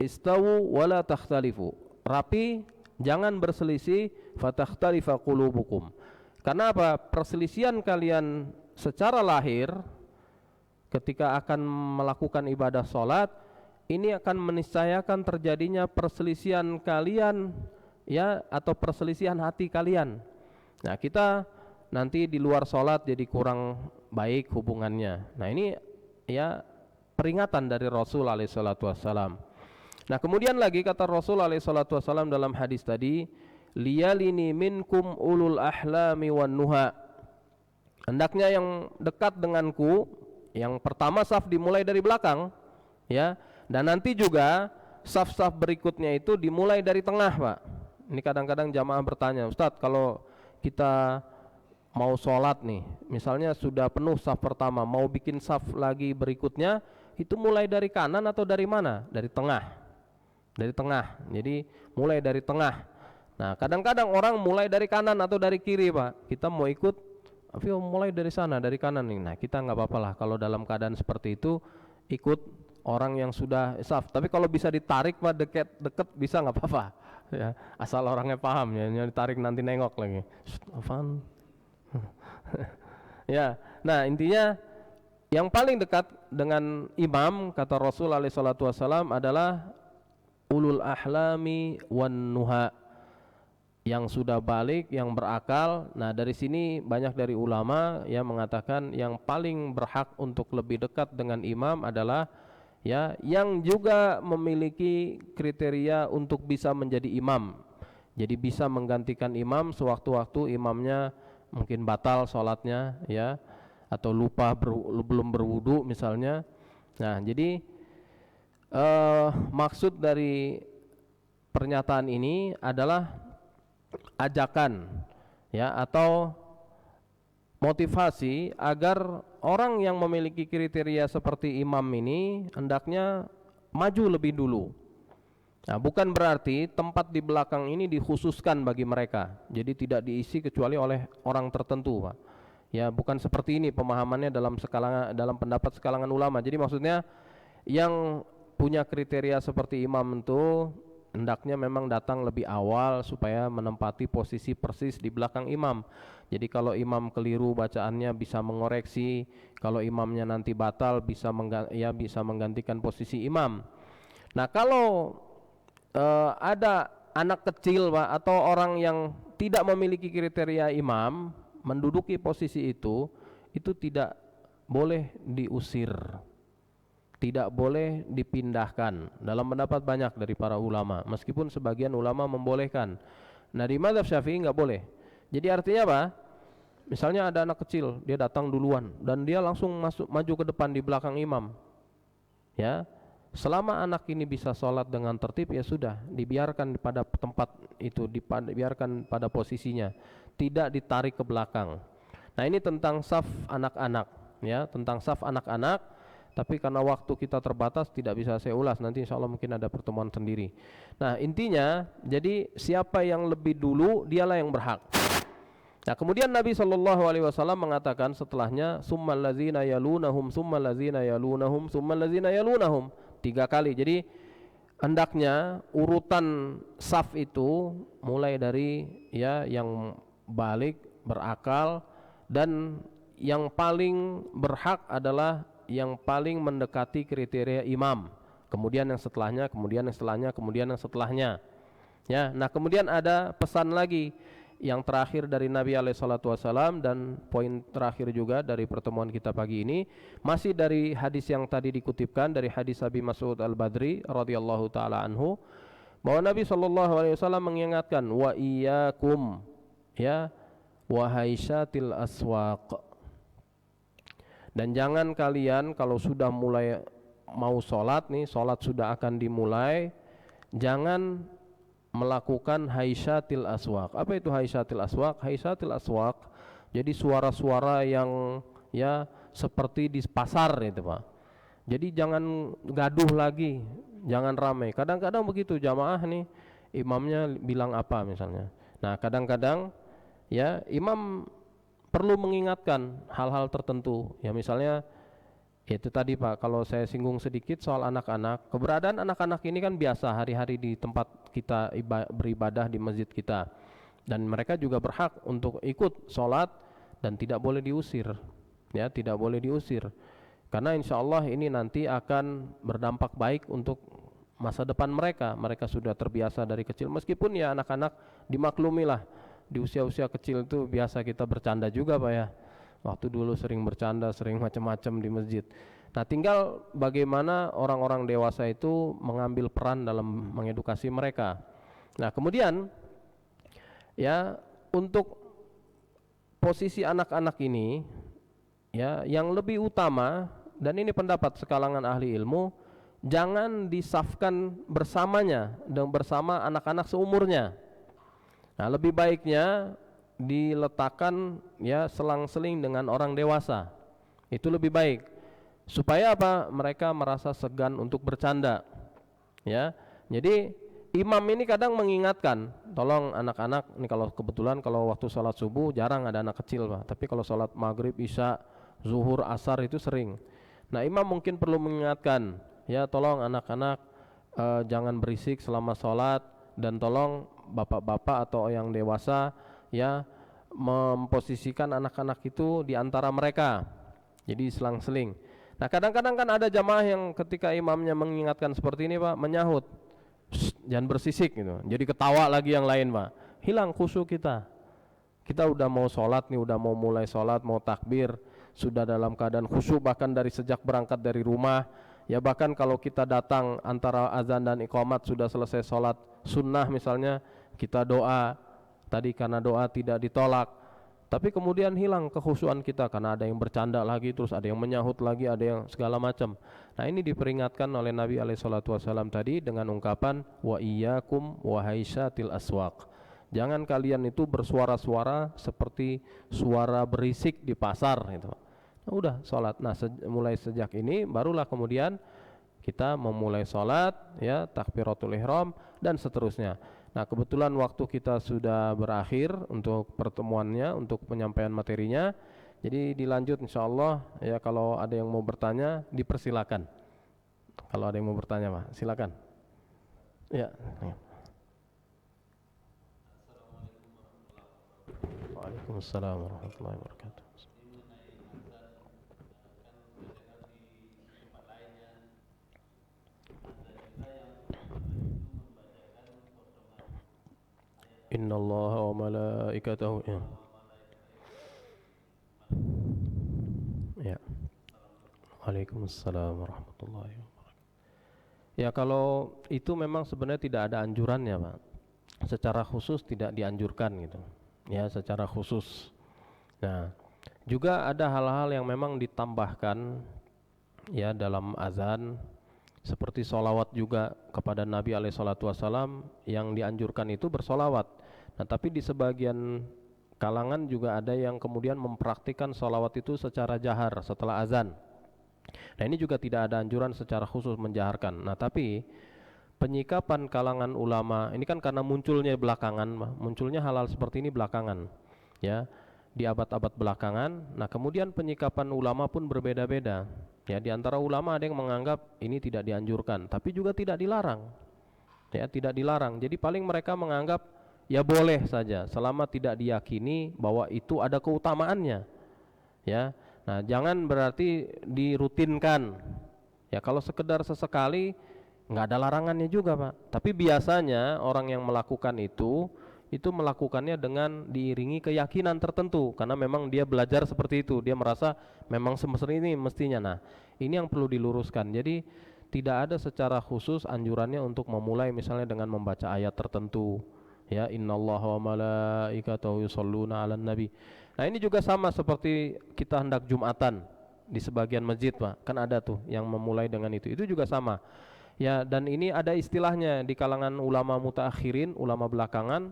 istawu wala takhtalifu, rapi jangan berselisih, fatakhtalifa qulubukum, Karena apa? Perselisihan kalian secara lahir ketika akan melakukan ibadah sholat, ini akan meniscayakan terjadinya perselisihan kalian, ya, atau perselisihan hati kalian. Nah, kita nanti di luar sholat jadi kurang baik hubungannya. Nah, ini ya peringatan dari Rasul alaihi salatu wassalam. Nah, kemudian lagi kata Rasul alaihi salatu wassalam dalam hadis tadi, liyalini minkum ulul ahlami wan nuha. Hendaknya yang dekat denganku, yang pertama saf dimulai dari belakang, ya, dan nanti juga saf-saf berikutnya itu dimulai dari tengah, Pak. Ini kadang-kadang jamaah bertanya, Ustadz, kalau kita mau sholat nih, misalnya sudah penuh saf pertama, mau bikin saf lagi berikutnya, itu mulai dari kanan atau dari mana? Dari tengah. Dari tengah. Jadi mulai dari tengah. Nah, kadang-kadang orang mulai dari kanan atau dari kiri, Pak. Kita mau ikut, tapi mulai dari sana, dari kanan nih. Nah, kita nggak apa-apa lah kalau dalam keadaan seperti itu ikut orang yang sudah saf. Tapi kalau bisa ditarik, Pak, deket bisa nggak apa-apa. Ya, asal orangnya paham ya, yang ditarik nanti nengok lagi. Apaan? Ya, nah intinya yang paling dekat dengan imam kata Rasul alaihi salatu wasallam adalah ulul ahlami wan nuha, yang sudah balik, yang berakal. Nah, dari sini banyak dari ulama yang mengatakan yang paling berhak untuk lebih dekat dengan imam adalah ya yang juga memiliki kriteria untuk bisa menjadi imam. Jadi bisa menggantikan imam sewaktu-waktu imamnya mungkin batal sholatnya, ya, atau lupa belum berwudu misalnya. Nah, jadi maksud dari pernyataan ini adalah ajakan, ya, atau motivasi agar orang yang memiliki kriteria seperti imam ini hendaknya maju lebih dulu. Nah, bukan berarti tempat di belakang ini dikhususkan bagi mereka, jadi tidak diisi kecuali oleh orang tertentu, Pak. Ya, bukan seperti ini pemahamannya dalam pendapat sekalangan ulama. Jadi maksudnya yang punya kriteria seperti imam itu hendaknya memang datang lebih awal supaya menempati posisi persis di belakang imam. Jadi kalau imam keliru bacaannya bisa mengoreksi, kalau imamnya nanti batal bisa menggantikan posisi imam. Nah, kalau ada anak kecil, Pak, atau orang yang tidak memiliki kriteria imam menduduki posisi itu tidak boleh diusir, tidak boleh dipindahkan. Dalam pendapat banyak dari para ulama, meskipun sebagian ulama membolehkan. Nah, di mazhab Syafi'i nggak boleh. Jadi artinya apa? Misalnya ada anak kecil, dia datang duluan dan dia langsung maju ke depan di belakang imam. Ya, selama anak ini bisa sholat dengan tertib, ya sudah, dibiarkan pada tempat itu, dibiarkan pada posisinya, tidak ditarik ke belakang. Nah, ini tentang saf anak-anak, ya, tentang saf anak-anak. Tapi karena waktu kita terbatas tidak bisa saya ulas, nanti insya Allah mungkin ada pertemuan sendiri. Nah, intinya jadi siapa yang lebih dulu dialah yang berhak. Nah, kemudian Nabi SAW mengatakan setelahnya summal ladzina yalunahum summal ladzina yalunahum summal ladzina yalunahum, 3 kali. Jadi hendaknya urutan saf itu mulai dari ya yang balik, berakal, dan yang paling berhak adalah yang paling mendekati kriteria imam. Kemudian yang setelahnya, kemudian yang setelahnya, kemudian yang setelahnya. Ya, nah kemudian ada pesan lagi yang terakhir dari Nabi SAW, dan poin terakhir juga dari pertemuan kita pagi ini masih dari hadis yang tadi dikutipkan dari hadis Abi Mas'ud Al-Badri radhiyallahu taala anhu, bahwa Nabi SAW mengingatkan wa iyyakum, ya, wahai syatil aswaq, dan jangan kalian kalau sudah mulai mau sholat nih, sholat sudah akan dimulai, jangan melakukan haisyatil aswaq. Apa itu haisyatil aswaq? Haisyatil aswaq jadi suara-suara yang ya seperti di pasar itu, Pak. Jadi jangan gaduh lagi, jangan ramai. Kadang-kadang begitu jamaah nih, imamnya bilang apa misalnya. Nah, kadang-kadang ya imam perlu mengingatkan hal-hal tertentu. Ya misalnya itu tadi, Pak, kalau saya singgung sedikit soal anak-anak, keberadaan anak-anak ini kan biasa hari-hari di tempat kita beribadah di masjid kita. dan mereka juga berhak untuk ikut sholat dan tidak boleh diusir, ya, tidak boleh diusir, karena insya Allah ini nanti akan berdampak baik untuk masa depan mereka. Mereka sudah terbiasa dari kecil, meskipun ya anak-anak dimaklumilah di usia-usia kecil itu biasa kita bercanda juga Pak ya. Waktu dulu sering bercanda, sering macam-macam di masjid. Nah, tinggal bagaimana orang-orang dewasa itu mengambil peran dalam mengedukasi mereka. Nah, kemudian ya, untuk posisi anak-anak ini ya, yang lebih utama, dan ini pendapat sekalangan ahli ilmu, jangan disafkan bersamanya dan bersama anak-anak seumurnya. Nah, lebih baiknya diletakkan ya selang-seling dengan orang dewasa. Itu lebih baik. Supaya apa? Mereka merasa segan untuk bercanda. Ya. Jadi imam ini kadang mengingatkan, tolong anak-anak, ini kalau kebetulan kalau waktu sholat subuh jarang ada anak kecil Pak, tapi kalau sholat maghrib, isya, zuhur, asar itu sering. Nah, imam mungkin perlu mengingatkan, ya tolong anak-anak jangan berisik selama sholat, dan tolong bapak-bapak atau yang dewasa ya memposisikan anak-anak itu di antara mereka, jadi selang-seling. Nah, kadang-kadang kan ada jamaah yang ketika imamnya mengingatkan seperti ini Pak, menyahut, jangan bersisik gitu, jadi ketawa lagi yang lain Pak, hilang khusyuk kita. Kita udah mau sholat nih, udah mau mulai sholat, mau takbir, sudah dalam keadaan khusyuk bahkan dari sejak berangkat dari rumah. Ya, bahkan kalau kita datang antara azan dan iqamat sudah selesai sholat sunnah misalnya, kita doa tadi, karena doa tidak ditolak, tapi kemudian hilang kekhusyuan kita karena ada yang bercanda lagi, terus ada yang menyahut lagi, ada yang segala macam. Nah, ini diperingatkan oleh Nabi SAW tadi dengan ungkapan wa iyyakum wa haisyatil aswaq. Jangan kalian itu bersuara-suara seperti suara berisik di pasar itu. Nah, udah sholat. Nah, mulai sejak ini barulah kemudian kita memulai sholat ya, takbiratul ihram dan seterusnya. Nah, kebetulan waktu kita sudah berakhir untuk pertemuannya, untuk penyampaian materinya. Jadi dilanjut insyaallah ya, kalau ada yang mau bertanya dipersilakan. Kalau ada yang mau bertanya Pak, silakan. Ya. Waalaikumsalam warahmatullahi wabarakatuh. Innallaha wa malaikatahu ya. Ya. Waalaikumsalam warahmatullahi wabarakatuh. Ya, kalau itu memang sebenarnya tidak ada anjurannya Pak. Secara khusus tidak dianjurkan gitu. Ya, secara khusus. Nah, juga ada hal-hal yang memang ditambahkan ya dalam azan, seperti sholawat juga kepada Nabi SAW, yang dianjurkan itu bersolawat. Nah, tapi di sebagian kalangan juga ada yang kemudian mempraktikkan sholawat itu secara jahar setelah azan. Nah, ini juga tidak ada anjuran secara khusus menjaharkan. Nah, tapi penyikapan kalangan ulama ini kan karena munculnya belakangan, munculnya hal-hal seperti ini belakangan ya, di abad-abad belakangan. Nah, kemudian penyikapan ulama pun berbeda-beda ya. Di antara ulama ada yang menganggap ini tidak dianjurkan, tapi juga tidak dilarang ya, tidak dilarang. Jadi paling mereka menganggap ya boleh saja selama tidak diyakini bahwa itu ada keutamaannya ya. Nah, jangan berarti dirutinkan ya. Kalau sekedar sesekali nggak ada larangannya juga Pak, tapi biasanya orang yang melakukan itu melakukannya dengan diiringi keyakinan tertentu, karena memang dia belajar seperti itu, dia merasa memang semestinya ini mestinya. Nah, ini yang perlu diluruskan. Jadi tidak ada secara khusus anjurannya untuk memulai misalnya dengan membaca ayat tertentu ya, innallaha wa malaikatahu yusholluna 'alan nabi. Nah, ini juga sama seperti kita hendak Jumatan di sebagian masjid Pak, kan ada tuh yang memulai dengan itu juga sama ya. Dan ini ada istilahnya di kalangan ulama mutaakhirin, ulama belakangan.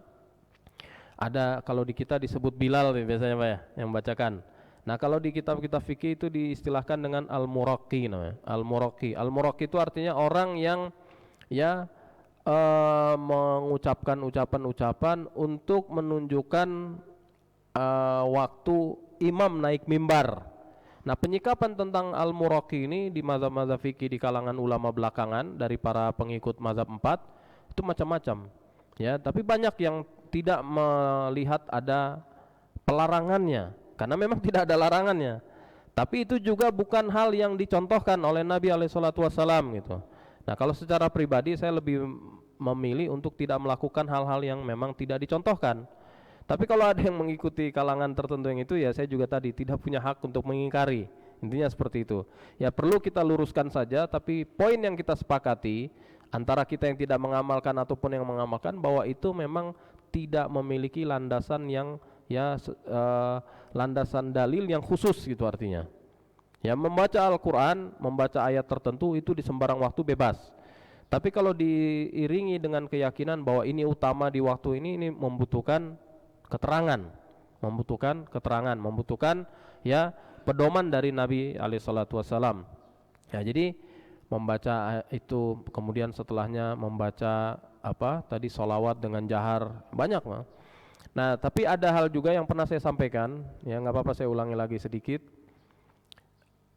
Ada, kalau di kita disebut Bilal biasanya Pak ya, yang membacakan. Nah, kalau di kitab-kitab fikih itu diistilahkan dengan al-muraqi namanya. Al-muraqi itu artinya orang yang ya mengucapkan ucapan-ucapan untuk menunjukkan waktu imam naik mimbar. Nah, penyikapan tentang al-muraqi ini di mazhab-mazhab fikih di kalangan ulama belakangan dari para pengikut mazhab 4 itu macam-macam ya, tapi banyak yang tidak melihat ada pelarangannya, karena memang tidak ada larangannya. Tapi itu juga bukan hal yang dicontohkan oleh Nabi SAW gitu. Nah, kalau secara pribadi saya lebih memilih untuk tidak melakukan hal-hal yang memang tidak dicontohkan. Tapi kalau ada yang mengikuti kalangan tertentu yang itu, ya saya juga tadi tidak punya hak untuk mengingkari. Intinya seperti itu. Ya perlu kita luruskan saja, tapi poin yang kita sepakati antara kita yang tidak mengamalkan ataupun yang mengamalkan, bahwa itu memang tidak memiliki landasan yang landasan dalil yang khusus gitu artinya. Ya, membaca Al-Quran, membaca ayat tertentu itu di sembarang waktu bebas. Tapi kalau diiringi dengan keyakinan bahwa ini utama di waktu ini membutuhkan keterangan, membutuhkan ya pedoman dari Nabi SAW. Ya, jadi membaca itu, kemudian setelahnya membaca tadi sholawat dengan jahar, banyak mah. Nah, tapi ada hal juga yang pernah saya sampaikan, ya nggak apa-apa saya ulangi lagi sedikit.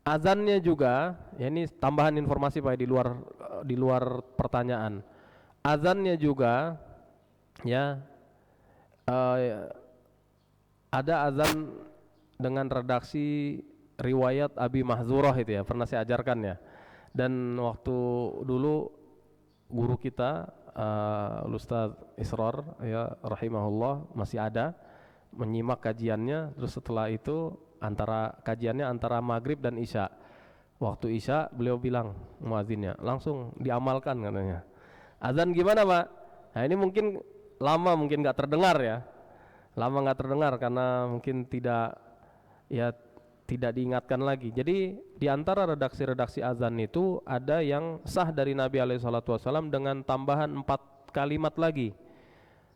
Azannya juga, ya ini tambahan informasi Pak di luar pertanyaan. Azannya juga, ya ada azan dengan redaksi riwayat Abi Mahzurah itu ya, pernah saya ajarkan ya. Dan waktu dulu guru kita Ustaz Israr ya rahimahullah masih ada menyimak kajiannya, terus setelah itu kajiannya antara maghrib dan isya. Waktu isya beliau bilang muadzinnya langsung diamalkan katanya. Azan gimana Pak? Nah ini mungkin lama mungkin nggak terdengar ya, karena mungkin tidak diingatkan lagi. Jadi di antara redaksi-redaksi azan itu ada yang sah dari Nabi SAW dengan tambahan 4 kalimat lagi.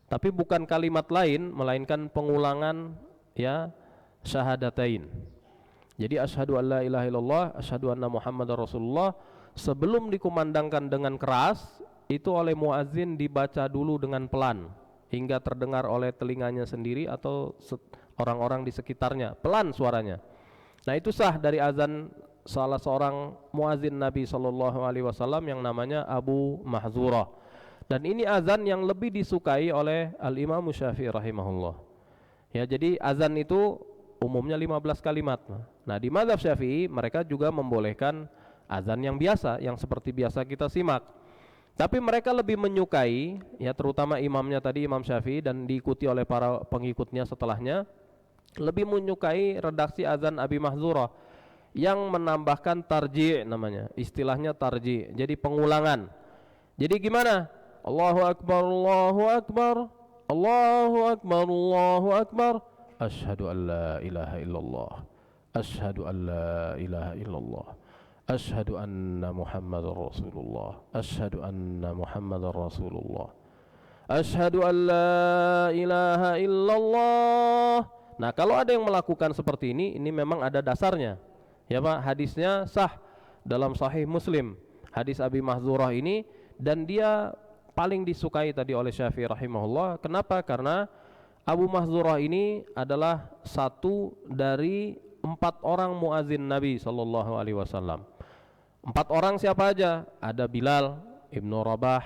Tapi bukan kalimat lain, melainkan pengulangan ya syahadatain. Jadi asyhadu alla ilaha illallah, asyhadu anna muhammadar rasulullah, sebelum dikumandangkan dengan keras itu oleh muadzin dibaca dulu dengan pelan hingga terdengar oleh telinganya sendiri atau orang-orang di sekitarnya, pelan suaranya. Nah itu sah dari azan salah seorang muadzin Nabi SAW yang namanya Abu Mahzurah. Dan ini azan yang lebih disukai oleh Al-Imam Syafi'i rahimahullah. Ya, jadi azan itu umumnya 15 kalimat. Nah di mazhab Syafi'i mereka juga membolehkan azan yang biasa, yang seperti biasa kita simak. Tapi mereka lebih menyukai, ya terutama imamnya tadi Imam Syafi'i dan diikuti oleh para pengikutnya setelahnya, lebih menyukai redaksi azan Abi Mahzurah yang menambahkan tarji' namanya, istilahnya tarji', jadi pengulangan. Jadi gimana? Allahu Akbar, Allahu Akbar, Allahu Akbar, Allahu Akbar, asyhadu an la ilaha illallah, asyhadu an la ilaha illallah, asyhadu anna Muhammadar Rasulullah, asyhadu anna Muhammadar Rasulullah, asyhadu an la ilaha illallah. Nah kalau ada yang melakukan seperti ini memang ada dasarnya ya Pak, hadisnya sah dalam Sahih Muslim, hadis Abi Mahzurah ini, dan dia paling disukai tadi oleh Syafi'i rahimahullah. Kenapa? Karena Abu Mahzurah ini adalah satu dari 4 orang muazin Nabi SAW. 4 orang siapa aja? Ada Bilal Ibnu Rabah,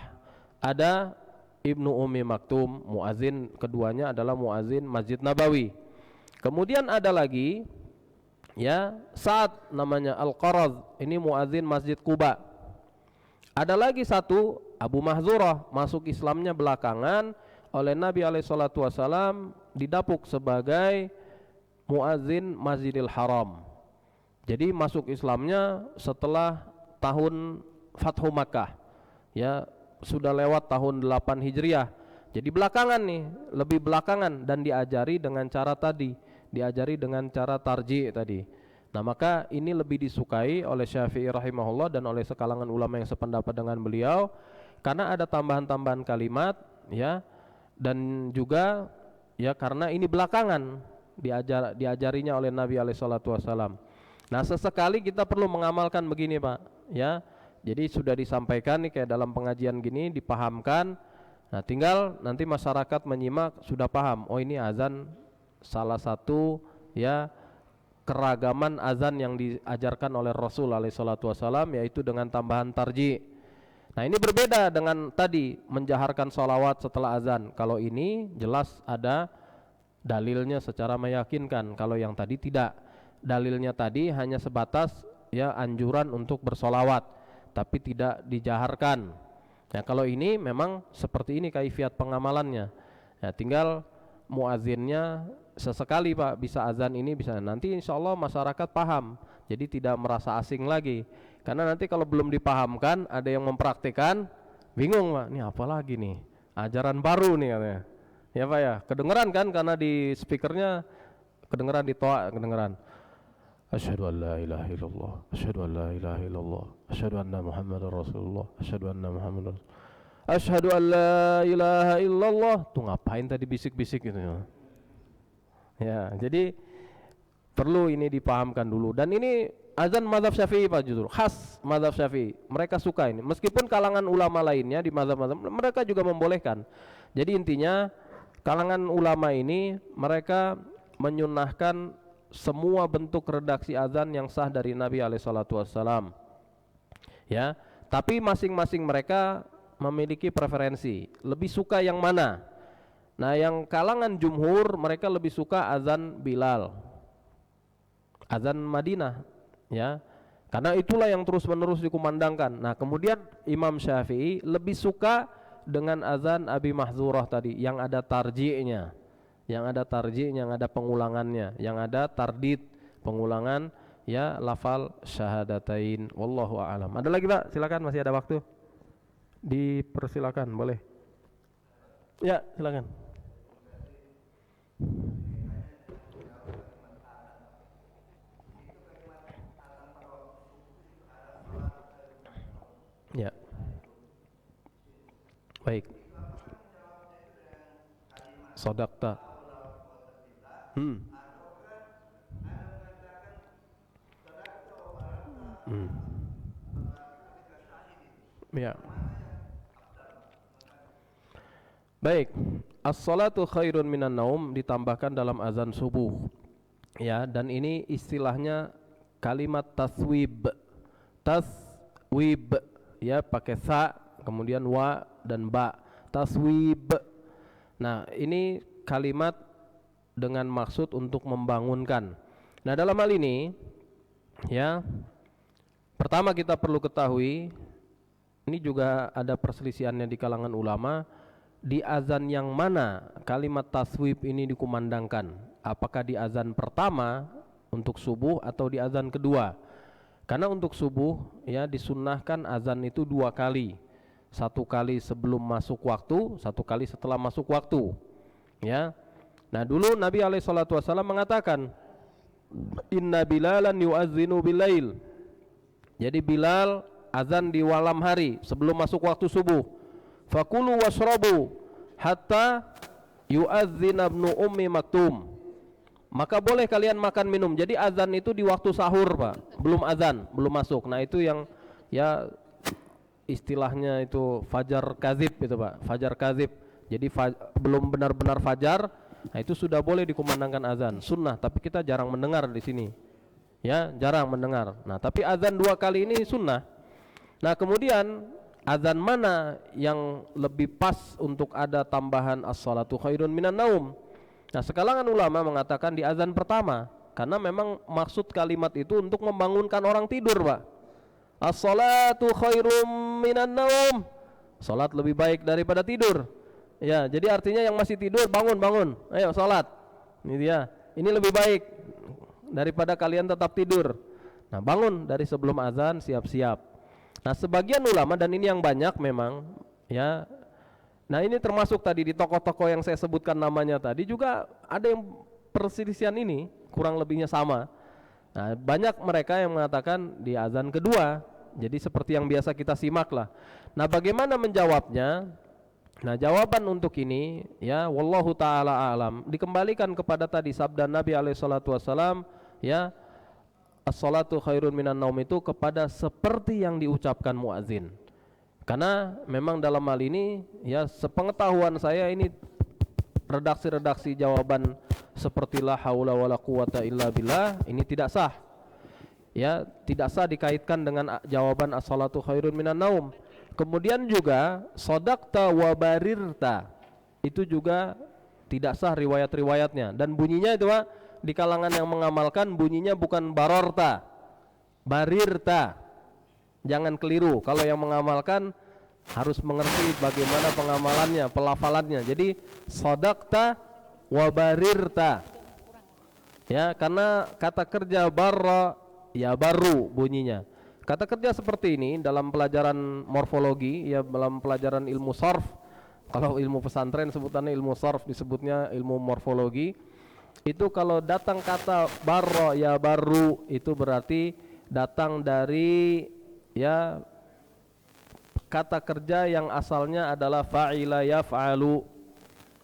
ada Ibnu Ummi Maktum, muazin keduanya adalah muazin Masjid Nabawi. Kemudian ada lagi ya Sa'ad namanya Al-Qarad, ini muazin Masjid Quba. Ada lagi satu Abu Mahzurah, masuk Islamnya belakangan oleh Nabi SAW, didapuk sebagai muazin Masjidil Haram. Jadi masuk Islamnya setelah tahun Fathu Makkah, ya sudah lewat tahun 8 Hijriah. Jadi belakangan nih, lebih belakangan, dan diajari dengan cara tadi, diajari dengan cara tarji' tadi. Nah maka ini lebih disukai oleh Syafi'i rahimahullah dan oleh sekalangan ulama yang sependapat dengan beliau, karena ada tambahan-tambahan kalimat ya, dan juga ya karena ini belakangan diajarinya oleh Nabi SAW. Nah sesekali kita perlu mengamalkan begini Pak ya. Jadi sudah disampaikan nih kayak dalam pengajian gini, dipahamkan. Nah tinggal nanti masyarakat menyimak sudah paham, oh ini azan salah satu ya keragaman azan yang diajarkan oleh Rasul SAW, yaitu dengan tambahan tarji'. Nah ini berbeda dengan tadi menjaharkan sholawat setelah azan. Kalau ini jelas ada dalilnya secara meyakinkan. Kalau yang tadi tidak. Dalilnya tadi hanya sebatas ya anjuran untuk bersolawat, tapi tidak dijaharkan. Nah kalau ini memang seperti ini kaifiat pengamalannya. Ya tinggal muazzinnya sesekali Pak bisa azan ini bisa, nanti insya Allah masyarakat paham. Jadi tidak merasa asing lagi. Karena nanti kalau belum dipahamkan, ada yang mempraktikkan, bingung Pak, ini apa lagi nih? Ajaran baru nih katanya. Ya Pak ya, kedengeran kan karena di speakernya kedengeran di toa kedengeran. Asyhadu an la ilaha illallah, asyhadu an la ilaha illallah, asyhadu anna Muhammadar Rasulullah, asyhadu anna Muhammadar asyhadu an la ilaha illallah. Tuh ngapain tadi bisik-bisik gitu ya. Ya, jadi perlu ini dipahamkan dulu. Dan ini azan mazhab Syafi'i Pak, justru khas mazhab Syafi'i. Mereka suka ini. Meskipun kalangan ulama lainnya di mazhab-mazhab mereka juga membolehkan. Jadi intinya kalangan ulama ini mereka menyunahkan semua bentuk redaksi azan yang sah dari Nabi SAW. Ya, tapi masing-masing mereka memiliki preferensi. Lebih suka yang mana? Nah, yang kalangan jumhur mereka lebih suka azan Bilal, azan Madinah, ya, karena itulah yang terus-menerus dikumandangkan. Nah, kemudian Imam Syafi'i lebih suka dengan azan Abi Mahdzurah tadi, yang ada tarji'nya, yang ada pengulangannya, yang ada tardid, pengulangan, ya, lafal syahadatain. Wallahu a'lam. Ada lagi Pak? Silakan, masih ada waktu. Dipersilakan, boleh. Ya, silakan. Ya, baik. Sodakta. Hmm. Hmm. Ya. Baik. As-salatu khairun minan naum ditambahkan dalam azan subuh. Ya, dan ini istilahnya kalimat taswib. Taswib, ya, pakai sa, kemudian wa dan ba. Taswib. Nah, ini kalimat dengan maksud untuk membangunkan. Nah, dalam hal ini, ya, pertama kita perlu ketahui, ini juga ada perselisihannya di kalangan ulama, di azan yang mana kalimat taswib ini dikumandangkan. Apakah di azan pertama untuk subuh atau di azan kedua? Karena untuk subuh, ya, disunnahkan azan itu 2 kali. 1 kali sebelum masuk waktu, 1 kali setelah masuk waktu. Ya. Nah, dulu Nabi SAW mengatakan, Inna Bilalan yu'azzinu bilail. Jadi Bilal azan di malam hari sebelum masuk waktu subuh. Fakulu wasrabu hatta yu'azzina ibnu ummi maktum. Maka boleh kalian makan minum. Jadi azan itu di waktu sahur Pak, belum azan, belum masuk. Nah itu yang, ya, istilahnya itu fajar kazib itu Pak, fajar kazib. Jadi belum benar-benar fajar. Nah itu sudah boleh dikumandangkan azan, sunnah. Tapi kita jarang mendengar di sini, ya, jarang mendengar. Nah tapi azan 2 kali ini sunnah. Nah kemudian azan mana yang lebih pas untuk ada tambahan as-salatu khairun minan naum? Nah sekalangan ulama mengatakan di azan pertama, karena memang maksud kalimat itu untuk membangunkan orang tidur Pak. As-salatu khairum minan naum, salat lebih baik daripada tidur. Ya, jadi artinya yang masih tidur bangun, ayo salat. Ini dia, ini lebih baik daripada kalian tetap tidur. Nah bangun dari sebelum azan, siap-siap. Nah sebagian ulama, dan ini yang banyak memang, ya. Nah ini termasuk tadi di tokoh-tokoh yang saya sebutkan namanya tadi juga ada yang perselisihan ini kurang lebihnya sama. Nah banyak mereka yang mengatakan di azan kedua. Jadi seperti yang biasa kita simak lah. Nah bagaimana menjawabnya? Nah jawaban untuk ini, ya, wallahu ta'ala a'lam, dikembalikan kepada tadi sabda Nabi SAW, ya, as-salatu khairun minan naum itu kepada seperti yang diucapkan muadzin. Karena memang dalam hal ini, ya, sepengetahuan saya ini redaksi-redaksi jawaban seperti la haula wala quwata illa billah ini tidak sah. Ya, tidak sah dikaitkan dengan jawaban as-salatu khairun minan naum. Kemudian juga sodakta wa barirta, itu juga tidak sah riwayat-riwayatnya, dan bunyinya itu Pak, di kalangan yang mengamalkan bunyinya bukan barorta, barirta. Jangan keliru, kalau yang mengamalkan harus mengerti bagaimana pengamalannya, pelafalannya. Jadi sodakta wa barirta, ya, karena kata kerja barra ya baru bunyinya. Kata kerja seperti ini dalam pelajaran morfologi, ya, dalam pelajaran ilmu sarf. Kalau ilmu pesantren sebutannya ilmu sarf, disebutnya ilmu morfologi. Itu kalau datang kata barra ya baru, itu berarti datang dari, ya, kata kerja yang asalnya adalah fa'ila yaf'alu.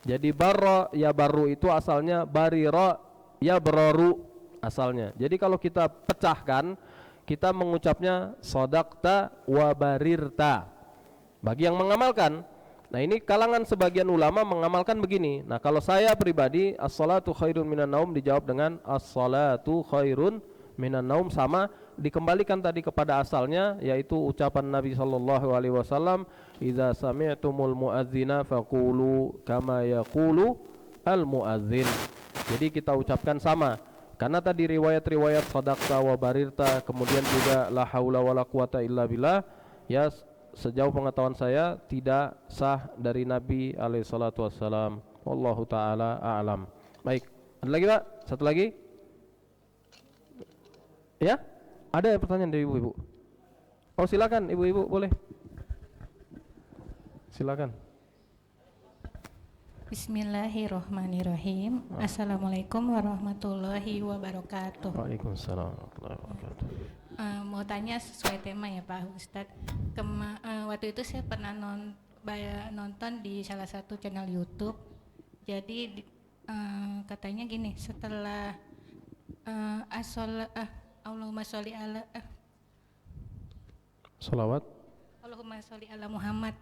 Jadi barra ya baru itu asalnya barira ya bararu asalnya. Jadi kalau kita pecahkan, kita mengucapnya sodakta wa barirta bagi yang mengamalkan. Nah, ini kalangan sebagian ulama mengamalkan begini. Nah, kalau saya pribadi, as-salatu khairun minan naum dijawab dengan as-salatu khairun minan naum, sama dikembalikan tadi kepada asalnya, yaitu ucapan Nabi sallallahu alaihi wasallam, idza sami'tumul muadzina faqulu kama yaqulu al muadzin. Jadi kita ucapkan sama. Karena tadi riwayat-riwayat sadaqta wa barirta, kemudian juga la haula wala quwata illa billah, ya, sejauh pengetahuan saya tidak sah dari Nabi alaihi salatu wassalam. Wallahu taala a'lam. Baik, ada lagi Pak? Satu lagi? Ya? Ada pertanyaan dari ibu-ibu? Oh, silakan ibu-ibu, boleh. Silakan. Bismillahirrahmanirrahim. Assalamualaikum warahmatullahi wabarakatuh. Waalaikumsalam warahmatullahi wabarakatuh. Mau tanya sesuai tema ya Pak Ustadz. Waktu itu saya pernah nonton di salah satu channel YouTube. Jadi katanya gini, setelah Allahumma sholli ala Salawat. Allahumma sholli ala Muhammad.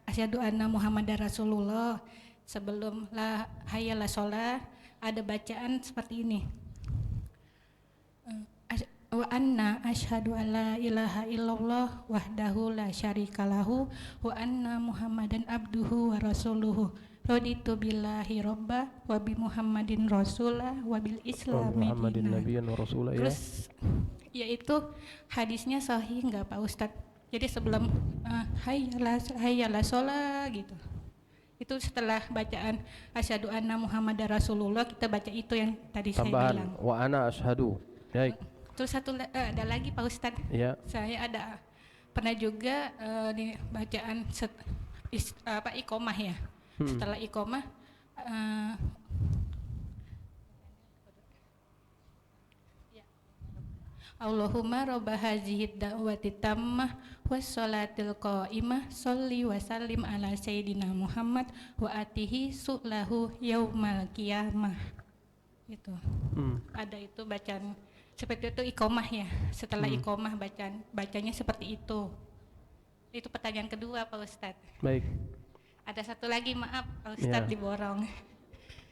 Asyhadu anna Muhammadar Rasulullah. Sebelum la hayya la sholah ada bacaan seperti ini. Wa anna asyhadu alla ilaha illallah wahdahu la syarikalahu wa anna Muhammadan abduhu wa rasuluhu. Raditu billahi robba wa bi Muhammadin rasulah wa bil islami dinan. Terus yaitu hadisnya sahih enggak Pak Ustadz? Jadi sebelum hayyalah sholat gitu, itu setelah bacaan asyhadu anna Muhammadar Rasulullah, kita baca itu yang tadi tambahan, saya bilang. Wa ana asyhadu. Baik. Terus ada lagi Pak Ustadz. Ya. Saya pernah juga di bacaan iqomah ya. Setelah iqomah Allahumma robba hazihi da'wati tammah wassolatil qa'imah sholli wa sallim ala sayyidina Muhammad wa atihi su'lahu yaumal qiyamah. Gitu. Ada itu bacaan seperti itu iqomah ya. Setelah iqomah bacanya seperti itu. Itu pertanyaan kedua Pak Ustadz. Baik. Ada satu lagi, maaf Pak Ustadz, diborong.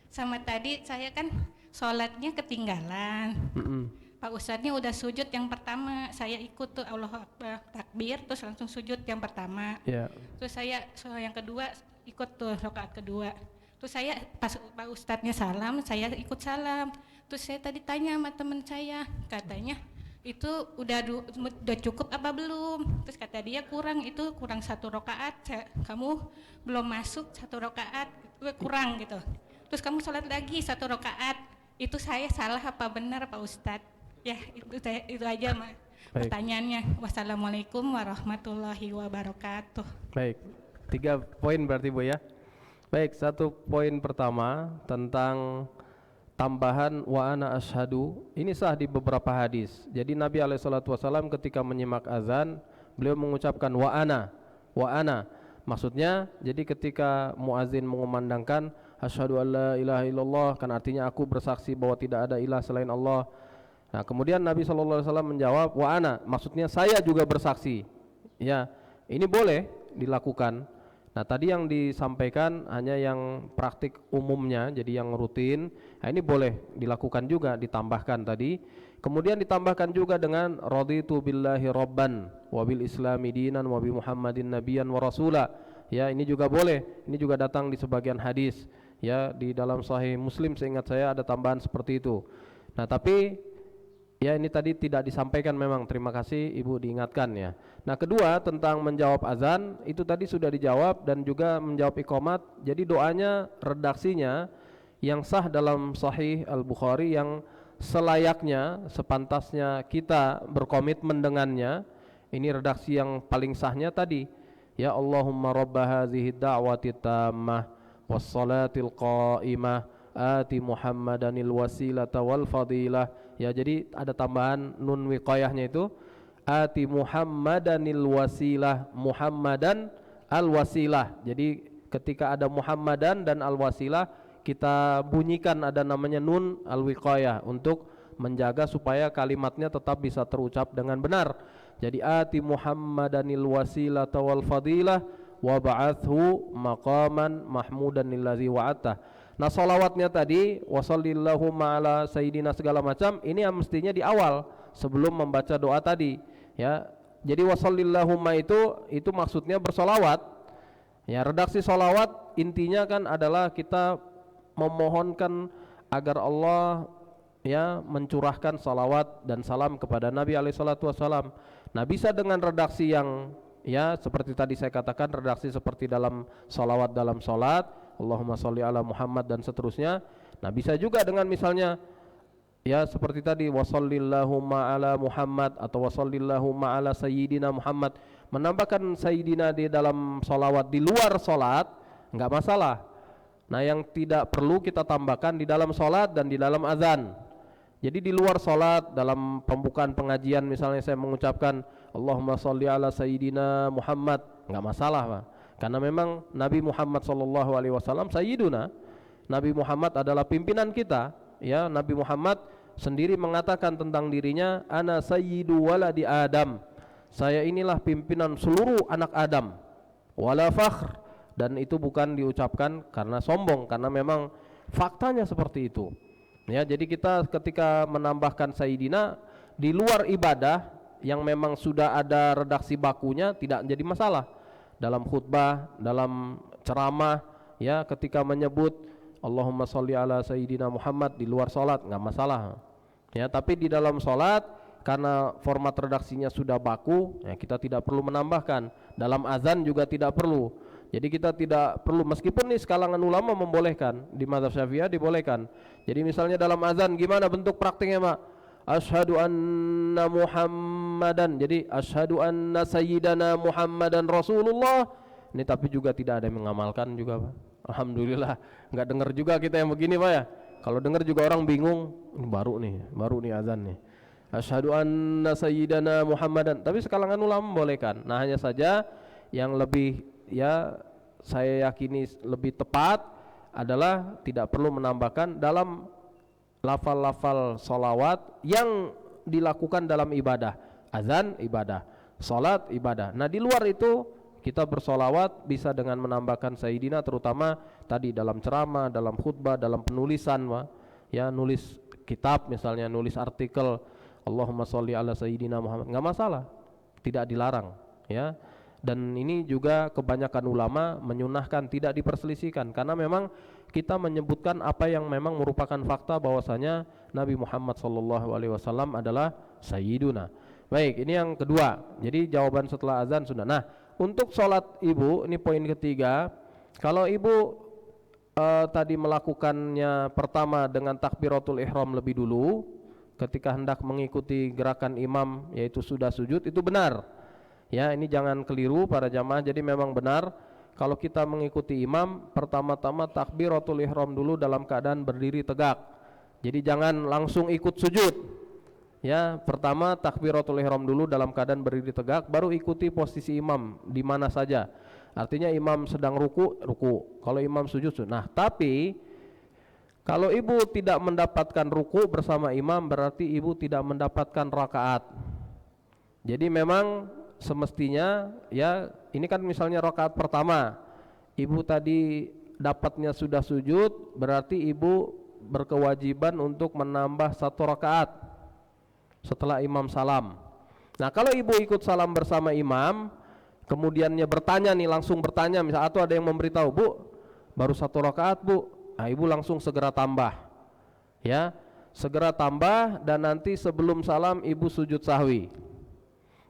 Sama tadi saya kan sholatnya ketinggalan. Pak Ustadznya udah sujud yang pertama, saya ikut tuh Allahu Akbar takbir, terus langsung sujud yang pertama. Terus saya yang kedua ikut tuh rakaat kedua. Terus saya pas Pak Ustadznya salam, saya ikut salam. Terus saya tadi tanya sama teman saya, katanya itu udah cukup apa belum? Terus kata dia kurang satu rakaat, kamu belum masuk satu rakaat, kurang gitu. Terus kamu sholat lagi satu rakaat, itu saya salah apa benar Pak Ustadz? Ya itu aja pertanyaannya. Wassalamualaikum warahmatullahi wabarakatuh. Baik, 3 poin berarti Bu ya. Baik, 1 poin pertama tentang tambahan wa ana asyhadu, ini sah di beberapa hadis. Jadi Nabi SAW ketika menyimak azan, beliau mengucapkan wa ana. Maksudnya jadi ketika muazin mengumandangkan asyhadu alla ilaha illallah, kan artinya aku bersaksi bahwa tidak ada ilah selain Allah. Nah, kemudian Nabi SAW menjawab wa ana, maksudnya saya juga bersaksi. Ya, ini boleh dilakukan. Nah, tadi yang disampaikan hanya yang praktik umumnya, jadi yang rutin. Nah, ini boleh dilakukan juga, ditambahkan tadi. Kemudian ditambahkan juga dengan raditu billahi rabban wa bil islami dinan wa bi Muhammadin nabiyyan wa rasula. Ya, ini juga boleh. Ini juga datang di sebagian hadis. Ya, di dalam Sahih Muslim seingat saya ada tambahan seperti itu. Nah, tapi ya ini tadi tidak disampaikan memang. Terima kasih Ibu diingatkan ya. Nah, kedua tentang menjawab azan itu tadi sudah dijawab dan juga menjawab iqamat. Jadi doanya redaksinya yang sah dalam Sahih Al-Bukhari yang selayaknya, sepantasnya kita berkomitmen dengannya. Ini redaksi yang paling sahnya tadi. Ya Allahumma rabba hadhihi da'wati tammah wassalatil qa'imah ati Muhammadanil wasilata wal fadilah. Ya, jadi ada tambahan nun wiqayahnya itu ati Muhammadanil wasilah, Muhammadan al wasilah. Jadi ketika ada Muhammadan dan al wasilah kita bunyikan ada namanya nun al wiqayah untuk menjaga supaya kalimatnya tetap bisa terucap dengan benar. Jadi ati Muhammadanil wasilata wal fadilah wa ba'athu maqaman mahmudan allazi wa'ata. Nah, salawatnya tadi wasallillahu ma'ala sayyidina segala macam ini yang mestinya di awal sebelum membaca doa tadi ya. Jadi wasallillahu ma itu maksudnya bersolawat ya. Redaksi solawat intinya kan adalah kita memohonkan agar Allah ya mencurahkan salawat dan salam kepada Nabi alaihi salatu wasalam. Nah, bisa dengan redaksi yang ya seperti tadi saya katakan, redaksi seperti dalam salawat dalam salat, Allahumma sholli ala Muhammad dan seterusnya. Nah, bisa juga dengan misalnya ya seperti tadi wasallillahu ala Muhammad atau wasallillahu ala sayyidina Muhammad. Menambahkan sayyidina di dalam salawat di luar salat enggak masalah. Nah, yang tidak perlu kita tambahkan di dalam salat dan di dalam azan. Jadi di luar salat dalam pembukaan pengajian misalnya saya mengucapkan Allahumma sholli ala sayyidina Muhammad, enggak masalah, Pak. Karena memang Nabi Muhammad sallallahu alaihi wasallam sayyiduna. Nabi Muhammad adalah pimpinan kita, ya. Nabi Muhammad sendiri mengatakan tentang dirinya ana sayyidu waladi Adam. Saya inilah pimpinan seluruh anak Adam. Wala fakhr, dan itu bukan diucapkan karena sombong, karena memang faktanya seperti itu. Ya, jadi kita ketika menambahkan sayyidina di luar ibadah yang memang sudah ada redaksi bakunya tidak jadi masalah. Dalam khutbah, dalam ceramah, ya ketika menyebut Allahumma sholli ala sayyidina Muhammad di luar salat enggak masalah. Ya, tapi di dalam salat karena format redaksinya sudah baku, ya kita tidak perlu menambahkan. Dalam azan juga tidak perlu. Jadi kita tidak perlu, meskipun nih kalangan ulama membolehkan, di mazhab Syafi'iyah dibolehkan. Jadi misalnya dalam azan gimana bentuk praktiknya, Mak? Asyhadu anna Muhammadan. Jadi asyhadu anna sayyidana Muhammadan Rasulullah. Ini tapi juga tidak ada yang mengamalkan juga, Pak. Alhamdulillah, enggak dengar juga kita yang begini, Pak ya. Kalau dengar juga orang bingung, ini baru nih azan nih. Asyhadu anna sayyidana Muhammadan. Tapi sekalangan ulama membolehkan. Nah, hanya saja yang lebih ya saya yakini lebih tepat adalah tidak perlu menambahkan dalam lafal-lafal solawat yang dilakukan dalam ibadah. Azan ibadah, salat ibadah. Nah, di luar itu kita bersolawat bisa dengan menambahkan sayyidina, terutama tadi dalam ceramah, dalam khutbah, dalam penulisan, ya nulis kitab misalnya, nulis artikel Allahumma sholli ala sayyidina Muhammad, enggak masalah, tidak dilarang, ya. Dan ini juga kebanyakan ulama menyunahkan, tidak diperselisihkan, karena memang kita menyebutkan apa yang memang merupakan fakta bahwasanya Nabi Muhammad SAW adalah sayyiduna. Baik, ini yang kedua. Jadi jawaban setelah azan sudah. Nah, untuk sholat ibu, ini poin ketiga. Kalau ibu tadi melakukannya pertama dengan takbiratul ihram lebih dulu, ketika hendak mengikuti gerakan imam yaitu sudah sujud, itu benar. Ya, ini jangan keliru para jamaah. Jadi memang benar kalau kita mengikuti imam, pertama-tama takbiratul ihram dulu dalam keadaan berdiri tegak. Jadi jangan langsung ikut sujud. Ya, pertama takbiratul ihram dulu dalam keadaan berdiri tegak, baru ikuti posisi imam di mana saja. Artinya imam sedang ruku, kalau imam sujud. Nah, tapi kalau ibu tidak mendapatkan ruku bersama imam, berarti ibu tidak mendapatkan rakaat. Jadi memang semestinya ya, ini kan misalnya rakaat pertama, ibu tadi dapatnya sudah sujud, berarti ibu berkewajiban untuk menambah 1 rakaat. setelah imam salam. Nah kalau ibu ikut salam bersama imam, kemudiannya bertanya nih, langsung bertanya, misal atau ada yang memberitahu, Bu baru 1 rakaat Bu, nah ibu langsung segera tambah, ya segera tambah, dan nanti sebelum salam ibu sujud sahwi.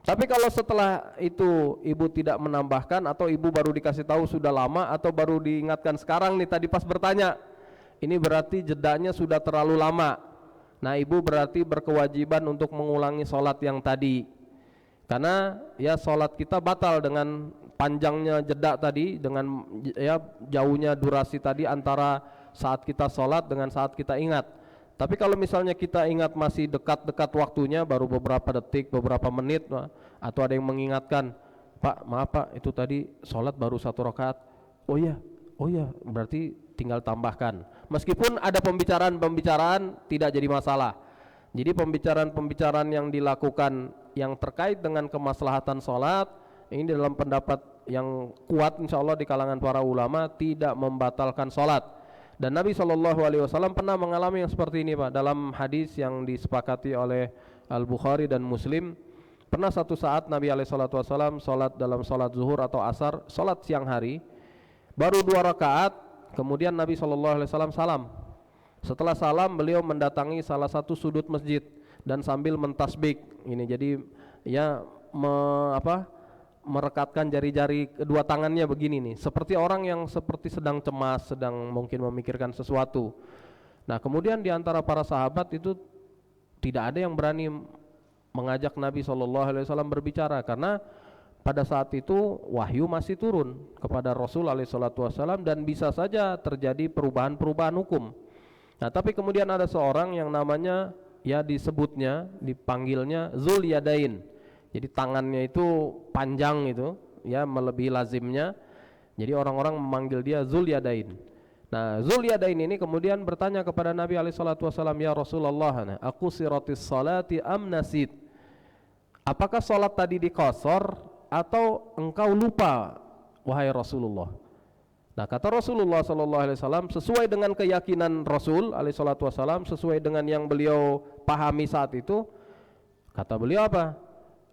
Tapi kalau setelah itu ibu tidak menambahkan, atau ibu baru dikasih tahu sudah lama, atau baru diingatkan sekarang nih tadi pas bertanya, ini berarti jedanya sudah terlalu lama. Nah ibu berarti berkewajiban untuk mengulangi sholat yang tadi, karena ya sholat kita batal dengan panjangnya jeda tadi, dengan ya jauhnya durasi tadi antara saat kita sholat dengan saat kita ingat. Tapi kalau misalnya kita ingat masih dekat-dekat waktunya, baru beberapa detik, beberapa menit, atau ada yang mengingatkan, Pak maaf Pak, itu tadi sholat baru 1 rakaat. Oh iya, berarti tinggal tambahkan. Meskipun ada pembicaraan tidak jadi masalah. Jadi pembicaraan yang dilakukan yang terkait dengan kemaslahatan sholat, ini dalam pendapat yang kuat insya Allah di kalangan para ulama, tidak membatalkan sholat. Dan Nabi SAW pernah mengalami yang seperti ini Pak. Dalam hadis yang disepakati oleh Al-Bukhari dan Muslim, pernah satu saat Nabi SAW sholat dalam sholat zuhur atau asar, sholat siang hari, baru 2 rakaat, kemudian Nabi SAW salam. Setelah salam beliau mendatangi salah satu sudut masjid dan sambil mentasbik ini, jadi ya merekatkan jari-jari kedua tangannya begini nih, seperti orang yang seperti sedang cemas, sedang mungkin memikirkan sesuatu. Nah kemudian diantara para sahabat itu tidak ada yang berani mengajak Nabi SAW berbicara, karena pada saat itu wahyu masih turun kepada Rasul SAW dan bisa saja terjadi perubahan-perubahan hukum. Nah tapi kemudian ada seorang yang namanya, ya dipanggilnya Zul Yadain. Jadi tangannya itu panjang itu, ya melebihi lazimnya. Jadi orang-orang memanggil dia Zul Yadain. Nah Zul Yadain ini kemudian bertanya kepada Nabi SAW, ya Rasulullah, aku siratis salati am nasid? Apakah salat tadi dikosor atau engkau lupa wahai Rasulullah? Nah kata Rasulullah SAW, sesuai dengan keyakinan Rasul SAW, sesuai dengan yang beliau pahami saat itu, kata beliau apa?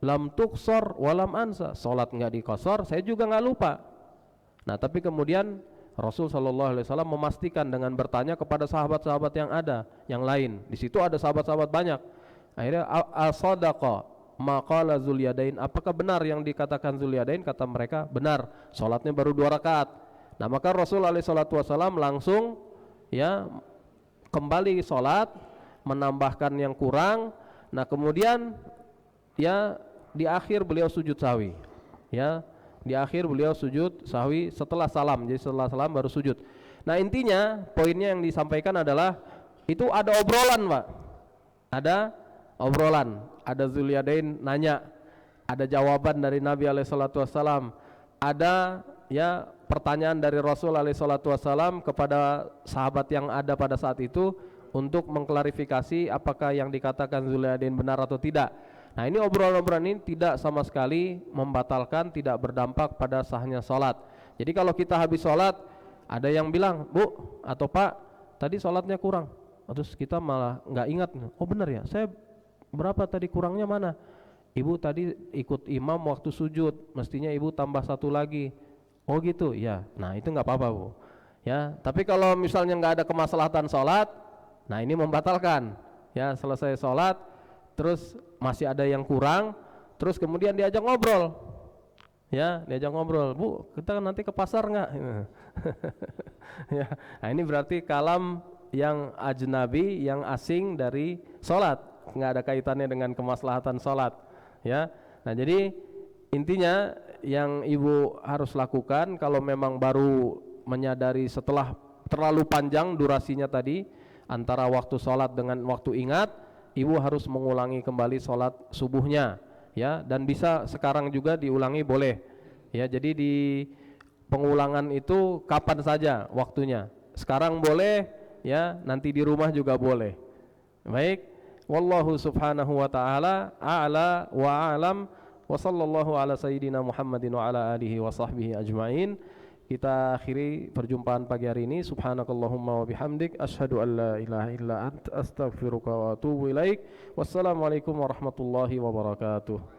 Lam tuksor walam ansa, salat enggak dikosor, saya juga enggak lupa. Nah tapi kemudian Rasul SAW memastikan dengan bertanya kepada sahabat-sahabat yang ada, yang lain. Di situ ada sahabat-sahabat banyak. Akhirnya as-sadaqa maqala Zul Yadain, apakah benar yang dikatakan Zul Yadain? Kata mereka benar, salatnya baru 2 rakaat. Nah maka Rasul SAW langsung ya kembali salat, menambahkan yang kurang. Nah kemudian ya di akhir beliau sujud sahwi, ya di akhir beliau sujud sahwi setelah salam. Jadi setelah salam baru sujud. Nah intinya poinnya yang disampaikan adalah itu ada obrolan Pak, ada obrolan, ada Zulyadain nanya, ada jawaban dari Nabi SAW, ada ya pertanyaan dari Rasul SAW kepada sahabat yang ada pada saat itu untuk mengklarifikasi apakah yang dikatakan Zulyadain benar atau tidak. Nah ini obrolan-obrolan ini tidak sama sekali membatalkan, tidak berdampak pada sahnya sholat. Jadi kalau kita habis sholat, ada yang bilang, Bu atau Pak, tadi sholatnya kurang, terus kita malah nggak ingat, oh benar ya, saya berapa tadi kurangnya mana? Ibu tadi ikut imam waktu sujud, mestinya ibu tambah 1 lagi. Oh gitu, ya. Nah itu nggak apa-apa Bu. Ya, tapi kalau misalnya nggak ada kemaslahatan sholat, nah ini membatalkan. Ya selesai sholat, terus masih ada yang kurang, terus kemudian diajak ngobrol, ya diajak ngobrol, Bu kita nanti ke pasar nggak? Ya, nah ini berarti kalam yang ajnabi, yang asing dari sholat, nggak ada kaitannya dengan kemaslahatan sholat, ya. Nah jadi intinya yang ibu harus lakukan kalau memang baru menyadari setelah terlalu panjang durasinya tadi antara waktu sholat dengan waktu ingat, ibu harus mengulangi kembali sholat subuhnya, ya, dan bisa sekarang juga diulangi boleh, ya. Jadi di pengulangan itu kapan saja waktunya, sekarang boleh, ya, nanti di rumah juga boleh. Baik, wallahu subhanahu wa ta'ala a'la wa a'lam, wa sallallahu ala sayyidina Muhammadin wa ala alihi wa sahbihi ajma'in. kita akhiri perjumpaan pagi hari ini. Subhanakallahumma wa bihamdik asyhadu an la ilaha illa anta astaghfiruka wa atubu ilaik. Wassalamualaikum warahmatullahi wabarakatuh.